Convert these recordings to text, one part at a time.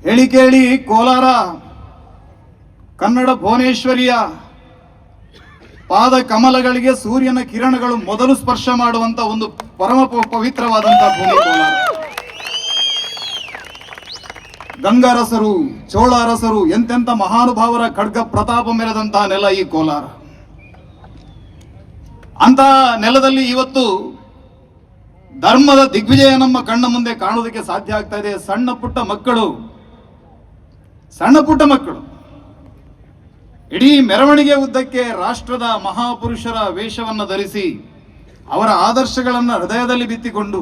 ಹೇಳಿ ಕೇಳಿ ಕೋಲಾರ ಕನ್ನಡ ಭುವನೇಶ್ವರಿಯ ಪಾದ ಕಮಲಗಳಿಗೆ ಸೂರ್ಯನ ಕಿರಣಗಳು ಮೊದಲು ಸ್ಪರ್ಶ ಮಾಡುವಂತ ಒಂದು ಪರಮ ಪವಿತ್ರವಾದಂತಹ ಭೂಮಿ ಕೋಲಾರ. ಗಂಗಾರಸರು, ಚೋಳ ಅರಸರು, ಎಂತೆಂಥ ಮಹಾನುಭಾವರ ಖಡ್ಗ ಪ್ರತಾಪ ಮೆರೆದಂತಹ ನೆಲ ಈ ಕೋಲಾರ. ಅಂತ ನೆಲದಲ್ಲಿ ಇವತ್ತು ಧರ್ಮದ ದಿಗ್ವಿಜಯ ನಮ್ಮ ಕಣ್ಣ ಮುಂದೆ ಕಾಣುವುದಕ್ಕೆ ಸಾಧ್ಯ ಆಗ್ತಾ ಇದೆ. ಸಣ್ಣ ಪುಟ್ಟ ಮಕ್ಕಳು ಇಡೀ ಮೆರವಣಿಗೆ ಉದ್ದಕ್ಕೆ ರಾಷ್ಟ್ರದ ಮಹಾಪುರುಷರ ವೇಷವನ್ನು ಧರಿಸಿ ಅವರ ಆದರ್ಶಗಳನ್ನು ಹೃದಯದಲ್ಲಿ ಬಿತ್ತಿಕೊಂಡು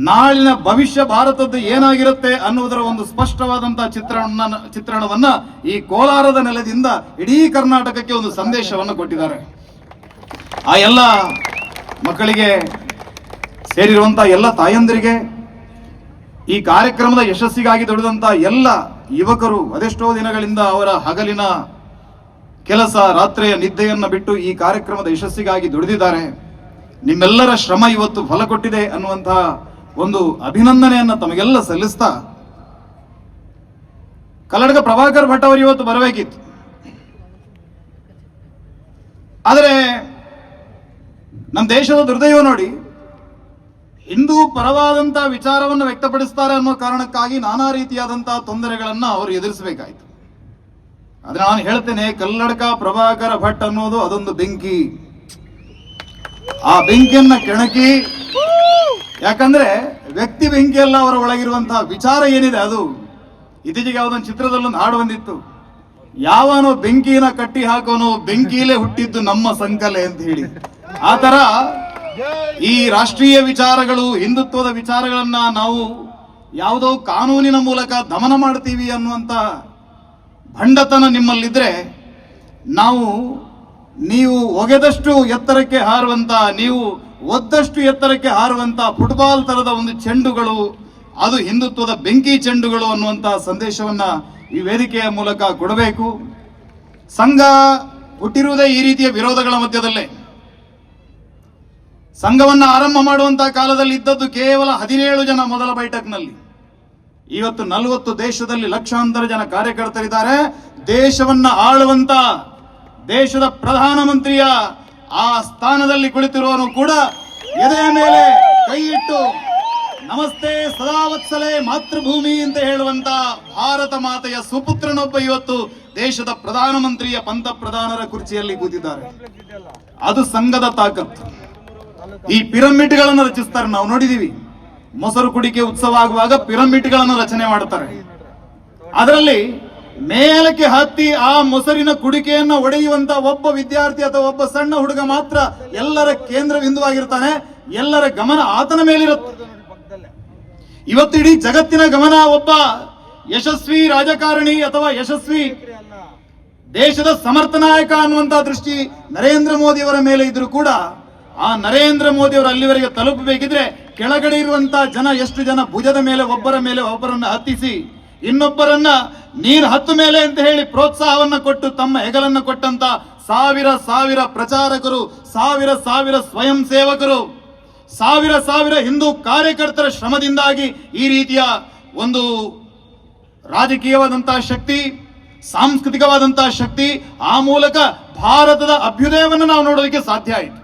ನಾಳಿನ ಭವಿಷ್ಯ ಭಾರತದ್ದು ಏನಾಗಿರುತ್ತೆ ಅನ್ನುವುದರ ಒಂದು ಸ್ಪಷ್ಟವಾದಂತಹ ಚಿತ್ರಣವನ್ನ ಈ ಕೋಲಾರದ ನೆಲದಿಂದ ಇಡೀ ಕರ್ನಾಟಕಕ್ಕೆ ಒಂದು ಸಂದೇಶವನ್ನು ಕೊಟ್ಟಿದ್ದಾರೆ. ಆ ಎಲ್ಲ ಮಕ್ಕಳಿಗೆ ಸೇರಿರುವಂತಹ ಎಲ್ಲ ತಾಯಂದಿರಿಗೆ, ಈ ಕಾರ್ಯಕ್ರಮದ ಯಶಸ್ಸಿಗಾಗಿ ದುಡಿದಂತಹ ಎಲ್ಲ ಯುವಕರು, ಅದೆಷ್ಟೋ ದಿನಗಳಿಂದ ಅವರ ಹಗಲಿನ ಕೆಲಸ, ರಾತ್ರಿಯ ನಿದ್ದೆಯನ್ನು ಬಿಟ್ಟು ಈ ಕಾರ್ಯಕ್ರಮದ ಯಶಸ್ಸಿಗಾಗಿ ದುಡಿದಿದ್ದಾರೆ. ನಿಮ್ಮೆಲ್ಲರ ಶ್ರಮ ಇವತ್ತು ಫಲ ಕೊಟ್ಟಿದೆ ಅನ್ನುವಂತಹ ಒಂದು ಅಭಿನಂದನೆಯನ್ನು ತಮಗೆಲ್ಲ ಸಲ್ಲಿಸ್ತಾ, ಕಲ್ಲಡ್ಕ ಪ್ರಭಾಕರ್ ಭಟ್ ಅವರು ಇವತ್ತು ಬರಬೇಕಿತ್ತು. ಆದರೆ ನಮ್ಮ ದೇಶದ ದುರ್ದೈವ ನೋಡಿ, ಹಿಂದೂ ಪರವಾದಂತಹ ವಿಚಾರವನ್ನು ವ್ಯಕ್ತಪಡಿಸ್ತಾರೆ ಅನ್ನೋ ಕಾರಣಕ್ಕಾಗಿ ನಾನಾ ರೀತಿಯಾದಂತಹ ತೊಂದರೆಗಳನ್ನ ಅವರು ಎದುರಿಸಬೇಕಾಯ್ತು. ಆದ್ರೆ ನಾನು ಹೇಳ್ತೇನೆ, ಕಲ್ಲಡ್ಕ ಪ್ರಭಾಕರ ಭಟ್ ಅನ್ನೋದು ಅದೊಂದು ಬೆಂಕಿ. ಆ ಬೆಂಕಿಯನ್ನ ಕೆಣಕಿ, ಯಾಕಂದ್ರೆ ವ್ಯಕ್ತಿ ಬೆಂಕಿಯಲ್ಲ, ಅವರ ಒಳಗಿರುವಂತಹ ವಿಚಾರ ಏನಿದೆ ಅದು. ಇತ್ತೀಚೆಗೆ ಯಾವುದೊಂದು ಚಿತ್ರದಲ್ಲೊಂದು ಹಾಡು ಬಂದಿತ್ತು, ಯಾವನೋ ಬೆಂಕಿನ ಕಟ್ಟಿ ಹಾಕೋನು ಬೆಂಕಿಲೇ ಹುಟ್ಟಿದ್ದು ನಮ್ಮ ಸಂಕಲೆ ಅಂತ ಹೇಳಿ. ಆ ತರ ಈ ರಾಷ್ಟ್ರೀಯ ವಿಚಾರಗಳು, ಹಿಂದುತ್ವದ ವಿಚಾರಗಳನ್ನ ನಾವು ಯಾವುದೋ ಕಾನೂನಿನ ಮೂಲಕ ದಮನ ಮಾಡ್ತೀವಿ ಅನ್ನುವಂತ ಭಂಡತನ ನಿಮ್ಮಲ್ಲಿದ್ರೆ, ನೀವು ಒಗೆದಷ್ಟು ಎತ್ತರಕ್ಕೆ ಹಾರುವಂತ, ನೀವು ಒದ್ದಷ್ಟು ಎತ್ತರಕ್ಕೆ ಹಾರುವಂತ ಫುಟ್ಬಾಲ್ ತರದ ಒಂದು ಚೆಂಡುಗಳು, ಅದು ಹಿಂದುತ್ವದ ಬೆಂಕಿ ಚೆಂಡುಗಳು ಅನ್ನುವಂತ ಸಂದೇಶವನ್ನ ಈ ವೇದಿಕೆಯ ಮೂಲಕ ಕೊಡಬೇಕು. ಸಂಘ ಹುಟ್ಟಿರುವುದೇ ಈ ರೀತಿಯ ವಿರೋಧಗಳ ಮಧ್ಯದಲ್ಲೇ. ಸಂಘವನ್ನ ಆರಂಭ ಮಾಡುವಂತಹ ಕಾಲದಲ್ಲಿ ಇದ್ದದ್ದು ಕೇವಲ 17 ಜನ ಮೊದಲ ಬೈಠಕ್ನಲ್ಲಿ. ಇವತ್ತು 40 ದೇಶದಲ್ಲಿ ಲಕ್ಷಾಂತರ ಜನ ಕಾರ್ಯಕರ್ತರಿದ್ದಾರೆ. ದೇಶವನ್ನ ಆಳುವಂತ ದೇಶದ ಪ್ರಧಾನಮಂತ್ರಿಯ ಆ ಸ್ಥಾನದಲ್ಲಿ ಕುಳಿತಿರುವವನು ಕೂಡ ಎದೆಯ ಮೇಲೆ ಕೈ ಇಟ್ಟು ನಮಸ್ತೆ ಸದಾವತ್ಸಲೆ ಮಾತೃಭೂಮಿ ಅಂತ ಹೇಳುವಂತ ಭಾರತ ಮಾತೆಯ ಸುಪುತ್ರನೊಬ್ಬ ಇವತ್ತು ದೇಶದ ಪ್ರಧಾನಮಂತ್ರಿಯ ಪಂತಪ್ರಧಾನರ ಕುರ್ಚಿಯಲ್ಲಿ ಕೂತಿದ್ದಾರೆ. ಅದು ಸಂಘದ ತಾಕತ್ತು. ಈ ಪಿರಮಿಡ್ಗಳನ್ನು ರಚಿಸ್ತಾರೆ, ನಾವು ನೋಡಿದೀವಿ. ಮೊಸರು ಕುಡಿಕೆ ಉತ್ಸವ ಆಗುವಾಗ ಪಿರಮಿಡ್ಗಳನ್ನು ರಚನೆ ಮಾಡುತ್ತಾರೆ. ಅದರಲ್ಲಿ ಮೇಲಕ್ಕೆ ಹತ್ತಿ ಆ ಮೊಸರಿನ ಕುಡಿಕೆಯನ್ನ ಒಡೆಯುವಂತ ಒಬ್ಬ ವಿದ್ಯಾರ್ಥಿ ಅಥವಾ ಒಬ್ಬ ಸಣ್ಣ ಹುಡುಗ ಮಾತ್ರ ಎಲ್ಲರ ಕೇಂದ್ರ ಬಿಂದುವಾಗಿರ್ತಾನೆ. ಎಲ್ಲರ ಗಮನ ಆತನ ಮೇಲಿರುತ್ತೆ. ಇವತ್ತು ಇಡೀ ಜಗತ್ತಿನ ಗಮನ ಒಬ್ಬ ಯಶಸ್ವಿ ರಾಜಕಾರಣಿ ಅಥವಾ ಯಶಸ್ವಿ ದೇಶದ ಸಮರ್ಥ ನಾಯಕ ಅನ್ನುವಂತಹ ದೃಷ್ಟಿ ನರೇಂದ್ರ ಮೋದಿ ಅವರ ಮೇಲೆ ಇದ್ರೂ ಕೂಡ, ಆ ನರೇಂದ್ರ ಮೋದಿ ಅವರು ಅಲ್ಲಿವರೆಗೆ ತಲುಪಬೇಕಿದ್ರೆ ಕೆಳಗಡೆ ಇರುವಂತಹ ಜನ, ಎಷ್ಟು ಜನ ಭುಜದ ಮೇಲೆ ಒಬ್ಬರನ್ನ ಹತ್ತಿಸಿ ಇನ್ನೊಬ್ಬರನ್ನ ನೀರು ಹತ್ತು ಮೇಲೆ ಅಂತ ಹೇಳಿ ಪ್ರೋತ್ಸಾಹವನ್ನ ಕೊಟ್ಟು ತಮ್ಮ ಹೆಗಲನ್ನ ಕೊಟ್ಟಂತ ಸಾವಿರ ಪ್ರಚಾರಕರು, ಸಾವಿರ ಸ್ವಯಂ ಸೇವಕರು, ಸಾವಿರ ಹಿಂದೂ ಕಾರ್ಯಕರ್ತರ ಶ್ರಮದಿಂದಾಗಿ ಈ ರೀತಿಯ ಒಂದು ರಾಜಕೀಯವಾದಂತಹ ಶಕ್ತಿ, ಸಾಂಸ್ಕೃತಿಕವಾದಂತಹ ಶಕ್ತಿ, ಆ ಮೂಲಕ ಭಾರತದ ಅಭ್ಯುದಯವನ್ನು ನಾವು ನೋಡೋದಕ್ಕೆ ಸಾಧ್ಯ ಆಯಿತು.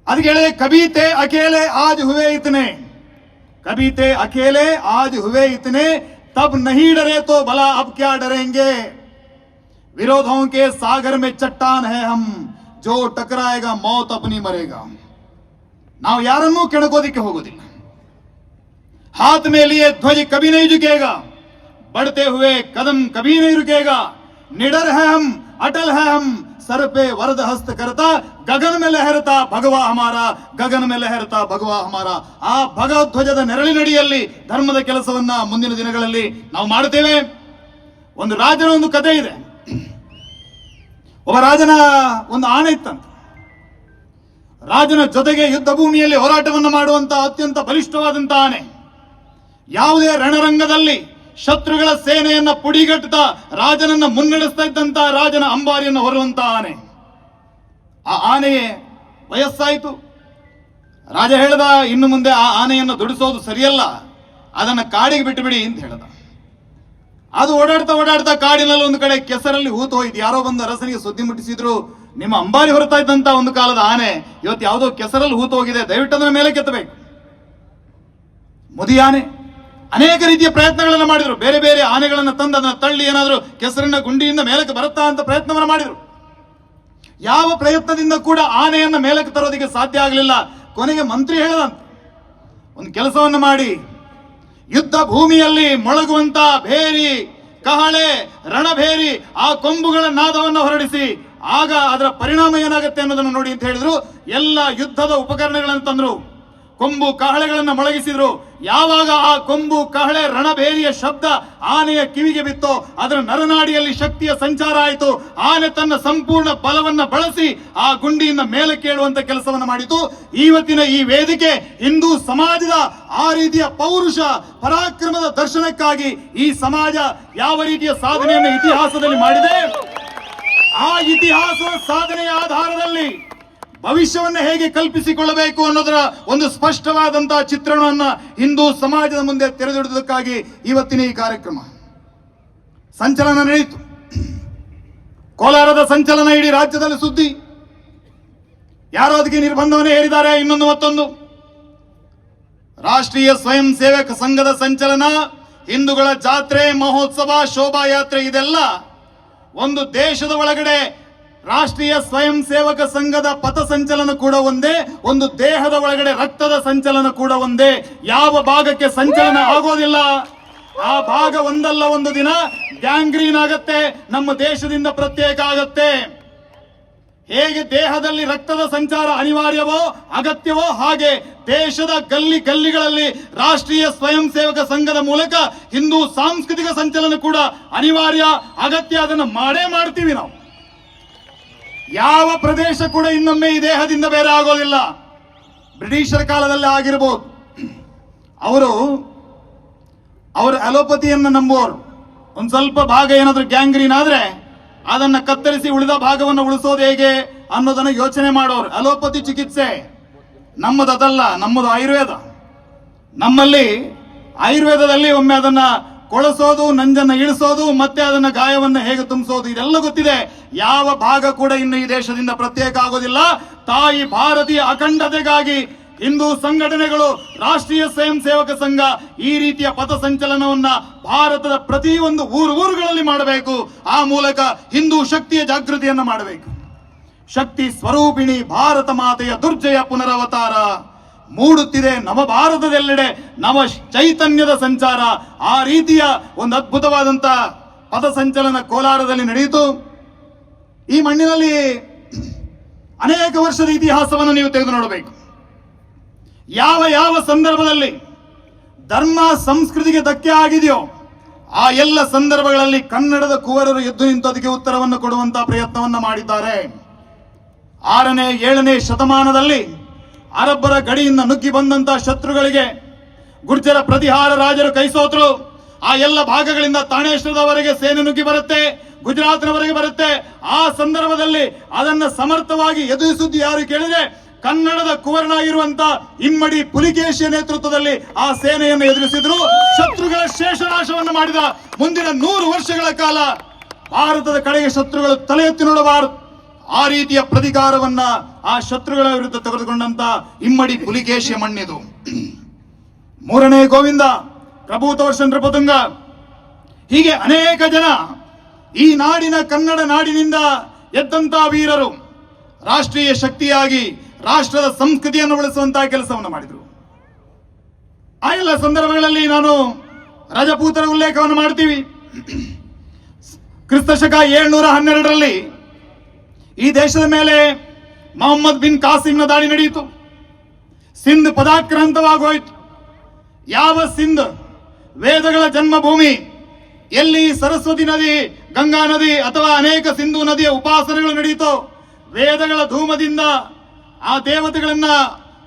ಅದಕ್ಕೆ ಹೇಳಿದೆ, ಕಬಿ ತೇ ಅಕೇಲೆ ಆಜ್ ಹುವೆ ಇತನೆ, कभी थे अकेले आज हुए इतने, तब नहीं डरे तो भला अब क्या डरेंगे, विरोधों के सागर में चट्टान है हम, जो टकराएगा मौत अपनी मरेगा. ನಾವು ಯಾರನ್ನೂ ಕೆಣಕೋದಿಕ್ಕೆ ಹೋಗೋದಿಲ್ಲ. हाथ में लिए ध्वज कभी नहीं झुकेगा, बढ़ते हुए कदम कभी नहीं रुकेगा, निडर है हम, अटल है हम, सर पे वरद हस्त करता, गगन में लहरता भगवा हमारा, गगन में लहरता भगवा हमारा. ಆ ಭಗವಧ್ವಜದ ನೆರಳಿನಡಿಯಲ್ಲಿ ಧರ್ಮದ ಕೆಲಸವನ್ನ ಮುಂದಿನ ದಿನಗಳಲ್ಲಿ ನಾವು ಮಾಡುತ್ತೇವೆ. ಒಂದು ರಾಜನ ಒಂದು ಕಥೆ ಇದೆ. ಒಬ್ಬ ರಾಜನ ಒಂದು ಆಣೆ ಇತ್ತಂತ. ರಾಜನ ಜೊತೆಗೆ ಯುದ್ಧ ಭೂಮಿಯಲ್ಲಿ ಹೋರಾಟವನ್ನು ಮಾಡುವಂತ ಅತ್ಯಂತ ಬಲಿಷ್ಠವಾದಂತಹ ಆನೆ. ಯಾವುದೇ ರಣರಂಗದಲ್ಲಿ ಶತ್ರುಗಳ ಸೇನೆಯನ್ನ ಪುಡಿಗಟ್ಟುತ್ತಾ ರಾಜನನ್ನ ಮುನ್ನಡೆಸ್ತಾ ಇದ್ದಂತ ರಾಜನ ಅಂಬಾರಿಯನ್ನು ಹೊರುವಂತ ಆನೆ. ಆ ಆನೆಯೇ ವಯಸ್ಸಾಯಿತು. ರಾಜ ಹೇಳ್ದ, ಇನ್ನು ಮುಂದೆ ಆ ಆನೆಯನ್ನು ದುಡಿಸೋದು ಸರಿಯಲ್ಲ, ಅದನ್ನ ಕಾಡಿಗೆ ಬಿಟ್ಟು ಬಿಡಿ ಅಂತ ಹೇಳ್ದ. ಅದು ಓಡಾಡ್ತಾ ಕಾಡಿನಲ್ಲಿ ಒಂದು ಕಡೆ ಕೆಸರಲ್ಲಿ ಹೂತು ಹೋಯ್ತು. ಯಾರೋ ಬಂದು ಅರಸನಿಗೆ ಸುದ್ದಿ ಮುಟ್ಟಿಸಿದ್ರು, ನಿಮ್ಮ ಅಂಬಾರಿ ಹೊರತಾ ಇದ್ದಂತ ಒಂದು ಕಾಲದ ಆನೆ ಇವತ್ತು ಯಾವುದೋ ಕೆಸರಲ್ಲಿ ಹೂತು ಹೋಗಿದೆ, ದಯವಿಟ್ಟು ಅದನ್ನ ಮೇಲೆ ಕೆತ್ತಬೇಕು. ಮುದಿ ಆನೆ ಅನೇಕ ರೀತಿಯ ಪ್ರಯತ್ನಗಳನ್ನು ಮಾಡಿದ್ರು. ಬೇರೆ ಬೇರೆ ಆನೆಗಳನ್ನು ತಂದು ಅದನ್ನ ತಳ್ಳಿ ಏನಾದರೂ ಕೆಸರಿನ ಗುಂಡಿಯಿಂದ ಮೇಲಕ್ಕೆ ಬರುತ್ತಾ ಅಂತ ಪ್ರಯತ್ನವನ್ನು ಮಾಡಿದ್ರು. ಯಾವ ಪ್ರಯತ್ನದಿಂದ ಕೂಡ ಆನೆಯನ್ನ ಮೇಲಕ್ಕೆ ತರೋದಕ್ಕೆ ಸಾಧ್ಯ ಆಗಲಿಲ್ಲ. ಕೊನೆಗೆ ಮಂತ್ರಿ ಹೇಳದಂತೆ, ಒಂದು ಕೆಲಸವನ್ನು ಮಾಡಿ, ಯುದ್ಧ ಭೂಮಿಯಲ್ಲಿ ಮೊಳಗುವಂತ ಭೇರಿ, ಕಹಳೆ, ರಣಭೇರಿ ಆ ಕೊಂಬುಗಳ ನಾದವನ್ನು ಹೊರಡಿಸಿ, ಆಗ ಅದರ ಪರಿಣಾಮ ಏನಾಗುತ್ತೆ ಅನ್ನೋದನ್ನು ನೋಡಿ ಅಂತ ಹೇಳಿದ್ರು. ಎಲ್ಲ ಯುದ್ಧದ ಉಪಕರಣಗಳನ್ನು ತಂದ್ರು, ಕೊಂಬು ಕಹಳೆಗಳನ್ನು ಮೊಳಗಿಸಿದ್ರು. ಯಾವಾಗ ಆ ಕೊಂಬು ಕಹಳೆ ರಣಭೇರಿಯ ಶಬ್ದ ಆನೆಯ ಕಿವಿಗೆ ಬಿತ್ತೋ, ಅದರ ನರನಾಡಿಯಲ್ಲಿ ಶಕ್ತಿಯ ಸಂಚಾರ ಆಯಿತು. ಆನೆ ತನ್ನ ಸಂಪೂರ್ಣ ಬಲವನ್ನ ಬಳಸಿ ಆ ಗುಂಡಿಯಿಂದ ಮೇಲೆ ಕೇಳುವಂತ ಕೆಲಸವನ್ನು ಮಾಡಿತು. ಇವತ್ತಿನ ಈ ವೇದಿಕೆ ಹಿಂದೂ ಸಮಾಜದ ಆ ರೀತಿಯ ಪೌರುಷ ಪರಾಕ್ರಮದ ದರ್ಶನಕ್ಕಾಗಿ ಈ ಸಮಾಜ ಯಾವ ರೀತಿಯ ಸಾಧನೆಯನ್ನು ಇತಿಹಾಸದಲ್ಲಿ ಮಾಡಿದೆ, ಆ ಇತಿಹಾಸದ ಸಾಧನೆಯ ಆಧಾರದಲ್ಲಿ ಭವಿಷ್ಯವನ್ನು ಹೇಗೆ ಕಲ್ಪಿಸಿಕೊಳ್ಳಬೇಕು ಅನ್ನೋದರ ಒಂದು ಸ್ಪಷ್ಟವಾದಂತಹ ಚಿತ್ರಣವನ್ನ ಹಿಂದೂ ಸಮಾಜದ ಮುಂದೆ ತೆರೆದಿಡುವುದಕ್ಕಾಗಿ ಇವತ್ತಿನ ಈ ಕಾರ್ಯಕ್ರಮ. ಸಂಚಲನ ನಡೆಯಿತು. ಕೋಲಾರದ ಸಂಚಲನ ಇಡೀ ರಾಜ್ಯದಲ್ಲಿ ಸುದ್ದಿ. ಯಾರೋ ಅದಕ್ಕೆ ನಿರ್ಬಂಧವನ್ನು ಹೇರಿದ್ದಾರೆ. ಇನ್ನೊಂದು ಮತ್ತೊಂದು ರಾಷ್ಟ್ರೀಯ ಸ್ವಯಂ ಸೇವಕ ಸಂಘದ ಸಂಚಲನ, ಹಿಂದೂಗಳ ಜಾತ್ರೆ, ಮಹೋತ್ಸವ, ಶೋಭಾಯಾತ್ರೆ, ಇದೆಲ್ಲ ಒಂದು ದೇಶದ ಒಳಗಡೆ ರಾಷ್ಟ್ರೀಯ ಸ್ವಯಂ ಸೇವಕ ಸಂಘದ ಪಥಸಂಚಲನ ಕೂಡ ಒಂದೇ, ಒಂದು ದೇಹದ ಒಳಗಡೆ ರಕ್ತದ ಸಂಚಲನ ಕೂಡ ಒಂದೇ. ಯಾವ ಭಾಗಕ್ಕೆ ಸಂಚಲನ ಆಗೋದಿಲ್ಲ ಆ ಭಾಗ ಒಂದಲ್ಲ ಒಂದು ದಿನ ಗ್ಯಾಂಗ್ರೀನ್ ಆಗತ್ತೆ, ನಮ್ಮ ದೇಶದಿಂದ ಪ್ರತ್ಯೇಕ ಆಗತ್ತೆ. ಹೇಗೆ ದೇಹದಲ್ಲಿ ರಕ್ತದ ಸಂಚಾರ ಅನಿವಾರ್ಯವೋ ಅಗತ್ಯವೋ, ಹಾಗೆ ದೇಶದ ಗಲ್ಲಿ ಗಲ್ಲಿಗಳಲ್ಲಿ ರಾಷ್ಟ್ರೀಯ ಸ್ವಯಂ ಸೇವಕ ಸಂಘದ ಮೂಲಕ ಹಿಂದೂ ಸಾಂಸ್ಕೃತಿಕ ಸಂಚಲನ ಕೂಡ ಅನಿವಾರ್ಯ, ಅಗತ್ಯ. ಅದನ್ನು ಮಾಡೇ ಮಾಡ್ತೀವಿ ನಾವು. ಯಾವ ಪ್ರದೇಶ ಕೂಡ ಇನ್ನೊಮ್ಮೆ ಈ ದೇಹದಿಂದ ಬೇರೆ ಆಗೋದಿಲ್ಲ. ಬ್ರಿಟಿಷರ ಕಾಲದಲ್ಲಿ ಆಗಿರಬಹುದು. ಅವರು ಅಲೋಪತಿಯನ್ನು ನಂಬುವವರು. ಒಂದು ಸ್ವಲ್ಪ ಭಾಗ ಏನಾದ್ರೂ ಗ್ಯಾಂಗ್ರೀನ್ ಆದ್ರೆ ಅದನ್ನ ಕತ್ತರಿಸಿ ಉಳಿದ ಭಾಗವನ್ನು ಉಳಿಸೋದು ಹೇಗೆ ಅನ್ನೋದನ್ನ ಯೋಚನೆ ಮಾಡೋರು. ಅಲೋಪತಿ ಚಿಕಿತ್ಸೆ ನಮ್ಮದು ಅದಲ್ಲ, ನಮ್ಮದು ಆಯುರ್ವೇದ. ನಮ್ಮಲ್ಲಿ ಆಯುರ್ವೇದದಲ್ಲಿ ಒಮ್ಮೆ ಅದನ್ನ ಕೊಳಸೋದು, ನಂಜನ್ನ ಇಳಿಸೋದು, ಮತ್ತೆ ಅದನ್ನ ಗಾಯವನ್ನ ಹೇಗೆ ತುಂಬಿಸೋದು, ಇದೆಲ್ಲ ಗೊತ್ತಿದೆ. ಯಾವ ಭಾಗ ಕೂಡ ಇನ್ನು ಈ ದೇಶದಿಂದ ಪ್ರತ್ಯೇಕ ಆಗೋದಿಲ್ಲ. ತಾಯಿ ಭಾರತೀಯ ಅಖಂಡತೆಗಾಗಿ ಹಿಂದೂ ಸಂಘಟನೆಗಳು, ರಾಷ್ಟ್ರೀಯ ಸ್ವಯಂ ಸೇವಕ ಸಂಘ ಈ ರೀತಿಯ ಪಥಸಂಚಲನವನ್ನ ಭಾರತದ ಪ್ರತಿಯೊಂದು ಊರುಗಳಲ್ಲಿ ಮಾಡಬೇಕು. ಆ ಮೂಲಕ ಹಿಂದೂ ಶಕ್ತಿಯ ಜಾಗೃತಿಯನ್ನ ಮಾಡಬೇಕು. ಶಕ್ತಿ ಸ್ವರೂಪಿಣಿ ಭಾರತ ಮಾತೆಯ ದುರ್ಜಯ ಪುನರವತಾರ ಮೂಡುತ್ತಿದೆ ನವಭಾರತದೆಲ್ಲೆಡೆ, ನವ ಚೈತನ್ಯದ ಸಂಚಾರ. ಆ ರೀತಿಯ ಒಂದು ಅದ್ಭುತವಾದಂತ ಪಥಸಂಚಲನ ಕೋಲಾರದಲ್ಲಿ ನಡೆಯಿತು. ಈ ಮಣ್ಣಿನಲ್ಲಿ ಅನೇಕ ವರ್ಷದ ಇತಿಹಾಸವನ್ನು ನೀವು ತೆಗೆದು ನೋಡಬೇಕು. ಯಾವ ಯಾವ ಸಂದರ್ಭದಲ್ಲಿ ಧರ್ಮ ಸಂಸ್ಕೃತಿಗೆ ಧಕ್ಕೆ ಆಗಿದೆಯೋ ಆ ಎಲ್ಲ ಸಂದರ್ಭಗಳಲ್ಲಿ ಕನ್ನಡದ ಕುವರರು ಎದ್ದು ನಿಂತು ಅದಕ್ಕೆ ಉತ್ತರವನ್ನು ಕೊಡುವಂತಹ ಪ್ರಯತ್ನವನ್ನ ಮಾಡಿದ್ದಾರೆ. 6ನೇ 7ನೇ ಶತಮಾನದಲ್ಲಿ ಅರಬ್ಬರ ಗಡಿಯಿಂದ ನುಗ್ಗಿ ಬಂದಂತಹ ಶತ್ರುಗಳಿಗೆ ಗುರ್ಜರ ಪ್ರತಿಹಾರ ರಾಜರು ಕೈಸೋತರು. ಆ ಎಲ್ಲ ಭಾಗಗಳಿಂದ ತಾಣೇಶ್ವರದವರೆಗೆ ಸೇನೆ ನುಗ್ಗಿ ಬರುತ್ತೆ, ಗುಜರಾತ್ನವರೆಗೆ ಬರುತ್ತೆ. ಆ ಸಂದರ್ಭದಲ್ಲಿ ಅದನ್ನ ಸಮರ್ಥವಾಗಿ ಎದುರಿಸುವುದು ಯಾರು ಕೇಳಿದ್ರೆ ಕನ್ನಡದ ಕುವರನಾಗಿರುವಂತ ಇಮ್ಮಡಿ ಪುಲಿಕೇಶಿಯ ನೇತೃತ್ವದಲ್ಲಿ ಆ ಸೇನೆಯನ್ನು ಎದುರಿಸಿದ್ರು. ಶತ್ರುಗಳ ಶೇಷನಾಶವನ್ನು ಮಾಡಿದ. ಮುಂದಿನ 100 ವರ್ಷಗಳ ಕಾಲ ಭಾರತದ ಕಡೆಗೆ ಶತ್ರುಗಳು ತಲೆ ಎತ್ತಿ ನೋಡಬಾರದು. ಆ ರೀತಿಯ ಪ್ರತಿಕಾರವನ್ನ ಆ ಶತ್ರುಗಳ ವಿರುದ್ಧ ತೆಗೆದುಕೊಂಡಂತ ಇಮ್ಮಡಿ ಪುಲಿಕೇಶಿಯ ಮಣ್ಣಿದು. 3ನೇ ಗೋವಿಂದ, ಪ್ರಭೂತವರ್ಷ ನೃಪತುಂಗ, ಹೀಗೆ ಅನೇಕ ಜನ ಈ ನಾಡಿನ ಕನ್ನಡ ನಾಡಿನಿಂದ ಎದ್ದಂತ ವೀರರು ರಾಷ್ಟ್ರೀಯ ಶಕ್ತಿಯಾಗಿ ರಾಷ್ಟ್ರದ ಸಂಸ್ಕೃತಿಯನ್ನು ಉಳಿಸುವಂತಹ ಕೆಲಸವನ್ನು ಮಾಡಿದರು. ಆ ಎಲ್ಲ ಸಂದರ್ಭಗಳಲ್ಲಿ ನಾನು ರಜಪೂತರ ಉಲ್ಲೇಖವನ್ನು ಮಾಡ್ತೀವಿ. ಕ್ರಿಸ್ತಶಕ 712ರಲ್ಲಿ ಈ ದೇಶದ ಮೇಲೆ ಮೊಹಮ್ಮದ್ ಬಿನ್ ಕಾಸಿಂನ ದಾಳಿ ನಡೆಯಿತು. ಸಿಂಧ್ ಪದಾಕ್ರಾಂತವಾಗೋಯ್ತು. ಯಾವ ಸಿಂಧ್ ವೇದಗಳ ಜನ್ಮಭೂಮಿ, ಎಲ್ಲಿ ಸರಸ್ವತಿ ನದಿ, ಗಂಗಾ ನದಿ ಅಥವಾ ಅನೇಕ ಸಿಂಧು ನದಿಯ ಉಪಾಸನೆಗಳು ನಡೆಯಿತು, ವೇದಗಳ ಧೂಮದಿಂದ ಆ ದೇವತೆಗಳನ್ನ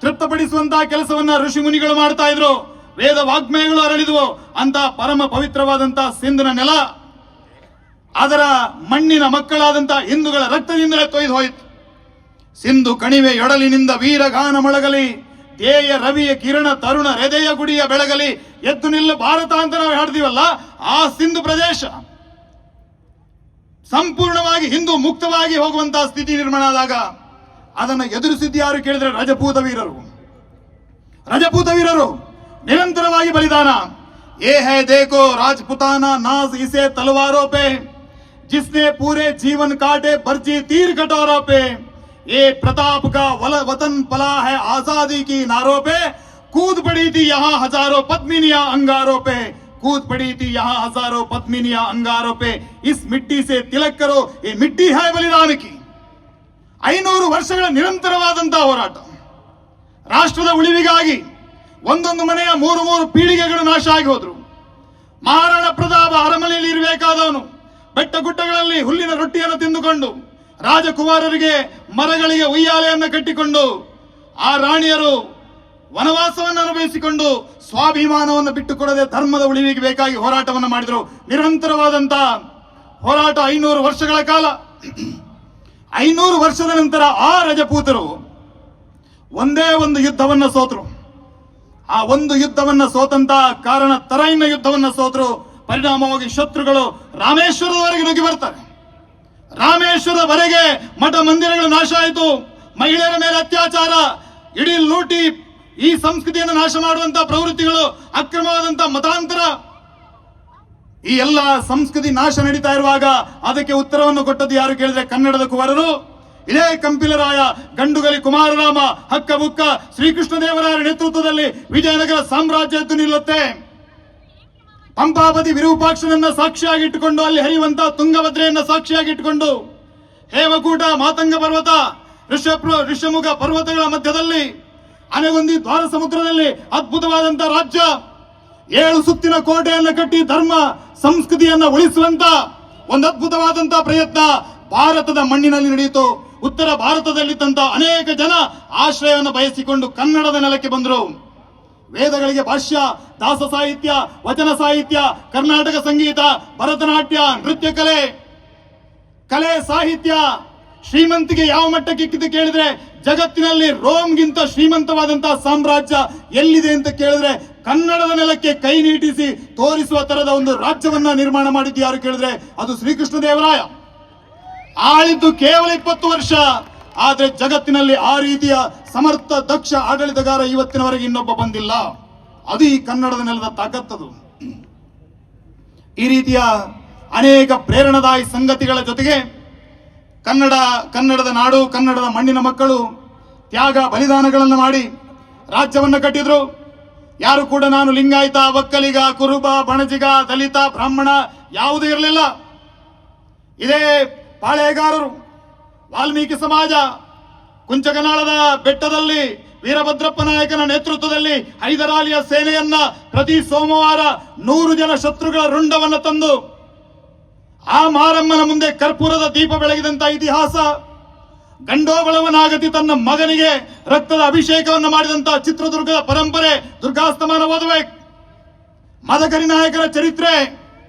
ತೃಪ್ತಪಡಿಸುವಂತಹ ಕೆಲಸವನ್ನ ಋಷಿ ಮುನಿಗಳು ಮಾಡ್ತಾ ಇದ್ರು. ವೇದ ವಾಗ್ಮಯಗಳು ಅರಳಿದುವು. ಅಂತ ಪರಮ ಪವಿತ್ರವಾದಂತಹ ಸಿಂಧನ ನೆಲ ಅದರ ಮಣ್ಣಿನ ಮಕ್ಕಳಾದಂತಹ ಹಿಂದೂಗಳ ರಕ್ತದಿಂದಲೇ ತೊಯ್ದು ಹೋಯಿತು. ಸಿಂಧು ಕಣಿವೆ ಯೊಡಲಿನಿಂದ ವೀರಗಾನ ಮೊಳಗಲಿ, ಧ್ಯೇಯ ರವಿಯ ಕಿರಣ ತರುಣ ಹೃದಯ ಗುಡಿಯ ಬೆಳಗಲಿ ಎದ್ದು ನಿಲ್ಲು ಭಾರತ ಅಂತ ನಾವು ಹಾಡ್ತೀವಲ್ಲ, ಆ ಸಿಂಧು ಪ್ರದೇಶ ಸಂಪೂರ್ಣವಾಗಿ ಹಿಂದೂ ಮುಕ್ತವಾಗಿ ಹೋಗುವಂತಹ ಸ್ಥಿತಿ ನಿರ್ಮಾಣ ಆದಾಗ ಅದನ್ನು ಎದುರಿಸಿದ್ದು ಯಾರು ಕೇಳಿದ್ರೆ ರಜಪೂತ ವೀರರು ನಿರಂತರವಾಗಿ ಬಲಿದಾನ. ಏ ಹೈ ದೇಖೋ ರಾಜಪುತಾನ ನಾಜ್ ಇಸೆ ತಲವಾರೋं पे जिसने पूरे जीवन काटे बर्जी तीर कटोरों पे, ये प्रताप का वतन पला है आजादी की नारों पे, कूद पड़ी थी यहाँ हजारों पद्मिनियां अंगारों पे, कूद पड़ी थी यहाँ हजारों पद्मिनियां अंगारों पे, इस मिट्टी से तिलक करो ये मिट्टी है बलिदान की. 500 ವರ್ಷಗಳ ನಿರಂತರವಾದಂತಹ ಹೋರಾಟ. ರಾಷ್ಟ್ರದ ಉಳಿವಿಗಾಗಿ ಒಂದೊಂದು ಮನೆಯ 3 ಪೀಳಿಗೆಗಳು ನಾಶ ಆಗಿ ಹೋದ್ರು. ಮಹಾರಾಣಾ ಪ್ರತಾಪ ಅರಮನೆಯಲ್ಲಿ ಇರಬೇಕಾದವನು ಬೆಟ್ಟ ಗುಡ್ಡಗಳಲ್ಲಿ ಹುಲ್ಲಿನ ರೊಟ್ಟಿಯನ್ನು ತಿಂದುಕೊಂಡು, ರಾಜಕುಮಾರರಿಗೆ ಮರಗಳಿಗೆ ಉಯ್ಯಾಲೆಯನ್ನು ಕಟ್ಟಿಕೊಂಡು, ಆ ರಾಣಿಯರು ವನವಾಸವನ್ನು ಅನುಭವಿಸಿಕೊಂಡು ಸ್ವಾಭಿಮಾನವನ್ನು ಬಿಟ್ಟುಕೊಡದೆ ಧರ್ಮದ ಉಳಿವಿಗೆ ಬೇಕಾಗಿ ಹೋರಾಟವನ್ನು ಮಾಡಿದರು. ನಿರಂತರವಾದಂತಹ ಹೋರಾಟ 500 ವರ್ಷಗಳ ಕಾಲ. 500 ವರ್ಷದ ನಂತರ ಆ ರಜಪೂತರು ಒಂದೇ ಒಂದು ಯುದ್ಧವನ್ನ ಸೋತರು. ಆ ಒಂದು ಯುದ್ಧವನ್ನ ಸೋತಂತ ಕಾರಣ ತರೈನ ಯುದ್ಧವನ್ನ ಸೋತರು. ಪರಿಣಾಮವಾಗಿ ಶತ್ರುಗಳು ರಾಮೇಶ್ವರದವರೆಗೆ ನುಗ್ಗಿ ಬರ್ತಾರೆ. ರಾಮೇಶ್ವರದವರೆಗೆ ಮಠ ಮಂದಿರಗಳು ನಾಶ ಆಯಿತು. ಮಹಿಳೆಯರ ಮೇಲೆ ಅತ್ಯಾಚಾರ, ಇಡೀ ಲೂಟಿ, ಈ ಸಂಸ್ಕೃತಿಯನ್ನು ನಾಶ ಮಾಡುವಂತಹ ಪ್ರವೃತ್ತಿಗಳು, ಅಕ್ರಮವಾದಂತಹ ಮತಾಂತರ, ಈ ಎಲ್ಲ ಸಂಸ್ಕೃತಿ ನಾಶ ನಡೀತಾ ಇರುವಾಗ ಅದಕ್ಕೆ ಉತ್ತರವನ್ನು ಕೊಟ್ಟದ್ದು ಯಾರು ಕೇಳಿದ್ರೆ ಕನ್ನಡದ ಕುವರರು. ಇದೇ ಕಂಪಿಲರಾಯ, ಗಂಡುಗಲಿ ಕುಮಾರರಾಮ, ಹಕ್ಕಬುಕ್ಕ, ಶ್ರೀಕೃಷ್ಣ ದೇವರಾಯರ ನೇತೃತ್ವದಲ್ಲಿ ವಿಜಯನಗರ ಸಾಮ್ರಾಜ್ಯ ಎದ್ದು ನಿಲ್ಲುತ್ತೆ. ಪಂಪಾಪತಿ ವಿರೂಪಾಕ್ಷನನ್ನ ಸಾಕ್ಷಿಯಾಗಿಟ್ಟುಕೊಂಡು, ಅಲ್ಲಿ ಹರಿಯುವಂತಹ ತುಂಗಭದ್ರೆಯನ್ನ ಸಾಕ್ಷಿಯಾಗಿಟ್ಟುಕೊಂಡು, ಹೇಮಕೂಟ, ಮಾತಂಗ ಪರ್ವತ, ಋಷ್ಯಮುಖ ಪರ್ವತಗಳ ಮಧ್ಯದಲ್ಲಿ ಅನೆಗೊಂದಿ ದ್ವಾರ ಸಮುದ್ರದಲ್ಲಿ ಅದ್ಭುತವಾದಂತಹ ರಾಜ್ಯ, 7 ಸುತ್ತಿನ ಕೋಟೆಯನ್ನು ಕಟ್ಟಿ ಧರ್ಮ ಸಂಸ್ಕೃತಿಯನ್ನ ಉಳಿಸುವಂತ ಒಂದು ಅದ್ಭುತವಾದಂತಹ ಪ್ರಯತ್ನ ಭಾರತದ ಮಣ್ಣಿನಲ್ಲಿ ನಡೆಯಿತು. ಉತ್ತರ ಭಾರತದಲ್ಲಿದ್ದಂತ ಅನೇಕ ಜನ ಆಶ್ರಯವನ್ನು ಬಯಸಿಕೊಂಡು ಕನ್ನಡದ ನೆಲಕ್ಕೆ ಬಂದರು. ವೇದಗಳಿಗೆ ಭಾಷ್ಯ, ದಾಸ ಸಾಹಿತ್ಯ, ವಚನ ಸಾಹಿತ್ಯ, ಕರ್ನಾಟಕ ಸಂಗೀತ, ಭರತನಾಟ್ಯ, ನೃತ್ಯ ಕಲೆ ಸಾಹಿತ್ಯ ಶ್ರೀಮಂತಿಗೆ ಯಾವ ಮಟ್ಟಕ್ಕೆ ಕೇಳಿದ್ರೆ ಜಗತ್ತಿನಲ್ಲಿ ರೋಮ್ಗಿಂತ ಶ್ರೀಮಂತವಾದಂತಹ ಸಾಮ್ರಾಜ್ಯ ಎಲ್ಲಿದೆ ಅಂತ ಕೇಳಿದ್ರೆ ಕನ್ನಡದ ನೆಲಕ್ಕೆ ಕೈ ನೀಟಿಸಿ ತೋರಿಸುವ ತರದ ಒಂದು ರಾಜ್ಯವನ್ನ ನಿರ್ಮಾಣ ಮಾಡಿದ್ದು ಯಾರು ಕೇಳಿದ್ರೆ ಅದು ಶ್ರೀಕೃಷ್ಣ ದೇವರಾಯ. ಆಳಿದ್ದು ಕೇವಲ 20 ವರ್ಷ, ಆದ್ರೆ ಜಗತ್ತಿನಲ್ಲಿ ಆ ರೀತಿಯ ಸಮರ್ಥ ದಕ್ಷ ಆಡಳಿತಗಾರ ಇವತ್ತಿನವರೆಗೆ ಇನ್ನೊಬ್ಬ ಬಂದಿಲ್ಲ. ಅದು ಈ ಕನ್ನಡದ ನೆಲದ ತಾಕತ್ತದು. ಈ ರೀತಿಯ ಅನೇಕ ಪ್ರೇರಣಾದಾಯಿ ಸಂಗತಿಗಳ ಜೊತೆಗೆ ಕನ್ನಡದ ನಾಡು, ಕನ್ನಡದ ಮಣ್ಣಿನ ಮಕ್ಕಳು ತ್ಯಾಗ ಬಲಿದಾನಗಳನ್ನು ಮಾಡಿ ರಾಜ್ಯವನ್ನು ಕಟ್ಟಿದ್ರು. ಯಾರು ಕೂಡ ನಾನು ಲಿಂಗಾಯತ, ಒಕ್ಕಲಿಗ, ಕುರುಬ, ಬಣಜಿಗ, ದಲಿತ, ಬ್ರಾಹ್ಮಣ ಯಾವುದೂ ಇರಲಿಲ್ಲ. ಇದೇ ಪಾಳೆಗಾರರು, ವಾಲ್ಮೀಕಿ ಸಮಾಜ, ಕುಂಚಕನಾಳದ ಬೆಟ್ಟದಲ್ಲಿ ವೀರಭದ್ರಪ್ಪ ನಾಯಕನ ನೇತೃತ್ವದಲ್ಲಿ ಹೈದರಾಲಿಯ ಸೇನೆಯನ್ನ ಪ್ರತಿ ಸೋಮವಾರ 100 ಜನ ಶತ್ರುಗಳ ರುಂಡವನ್ನು ತಂದು ಆ ಮಾರಮ್ಮನ ಮುಂದೆ ಕರ್ಪೂರದ ದೀಪ ಬೆಳಗಿದಂತ ಇತಿಹಾಸ, ಗಂಡೋಬಳವನಾಗತಿ ತನ್ನ ಮಗನಿಗೆ ರಕ್ತದ ಅಭಿಷೇಕವನ್ನು ಮಾಡಿದಂತ ಚಿತ್ರದುರ್ಗದ ಪರಂಪರೆ, ದುರ್ಗಾಸ್ತಮಾನ ಓದಬೇಕು. ಮದಕರಿ ನಾಯಕರ ಚರಿತ್ರೆ,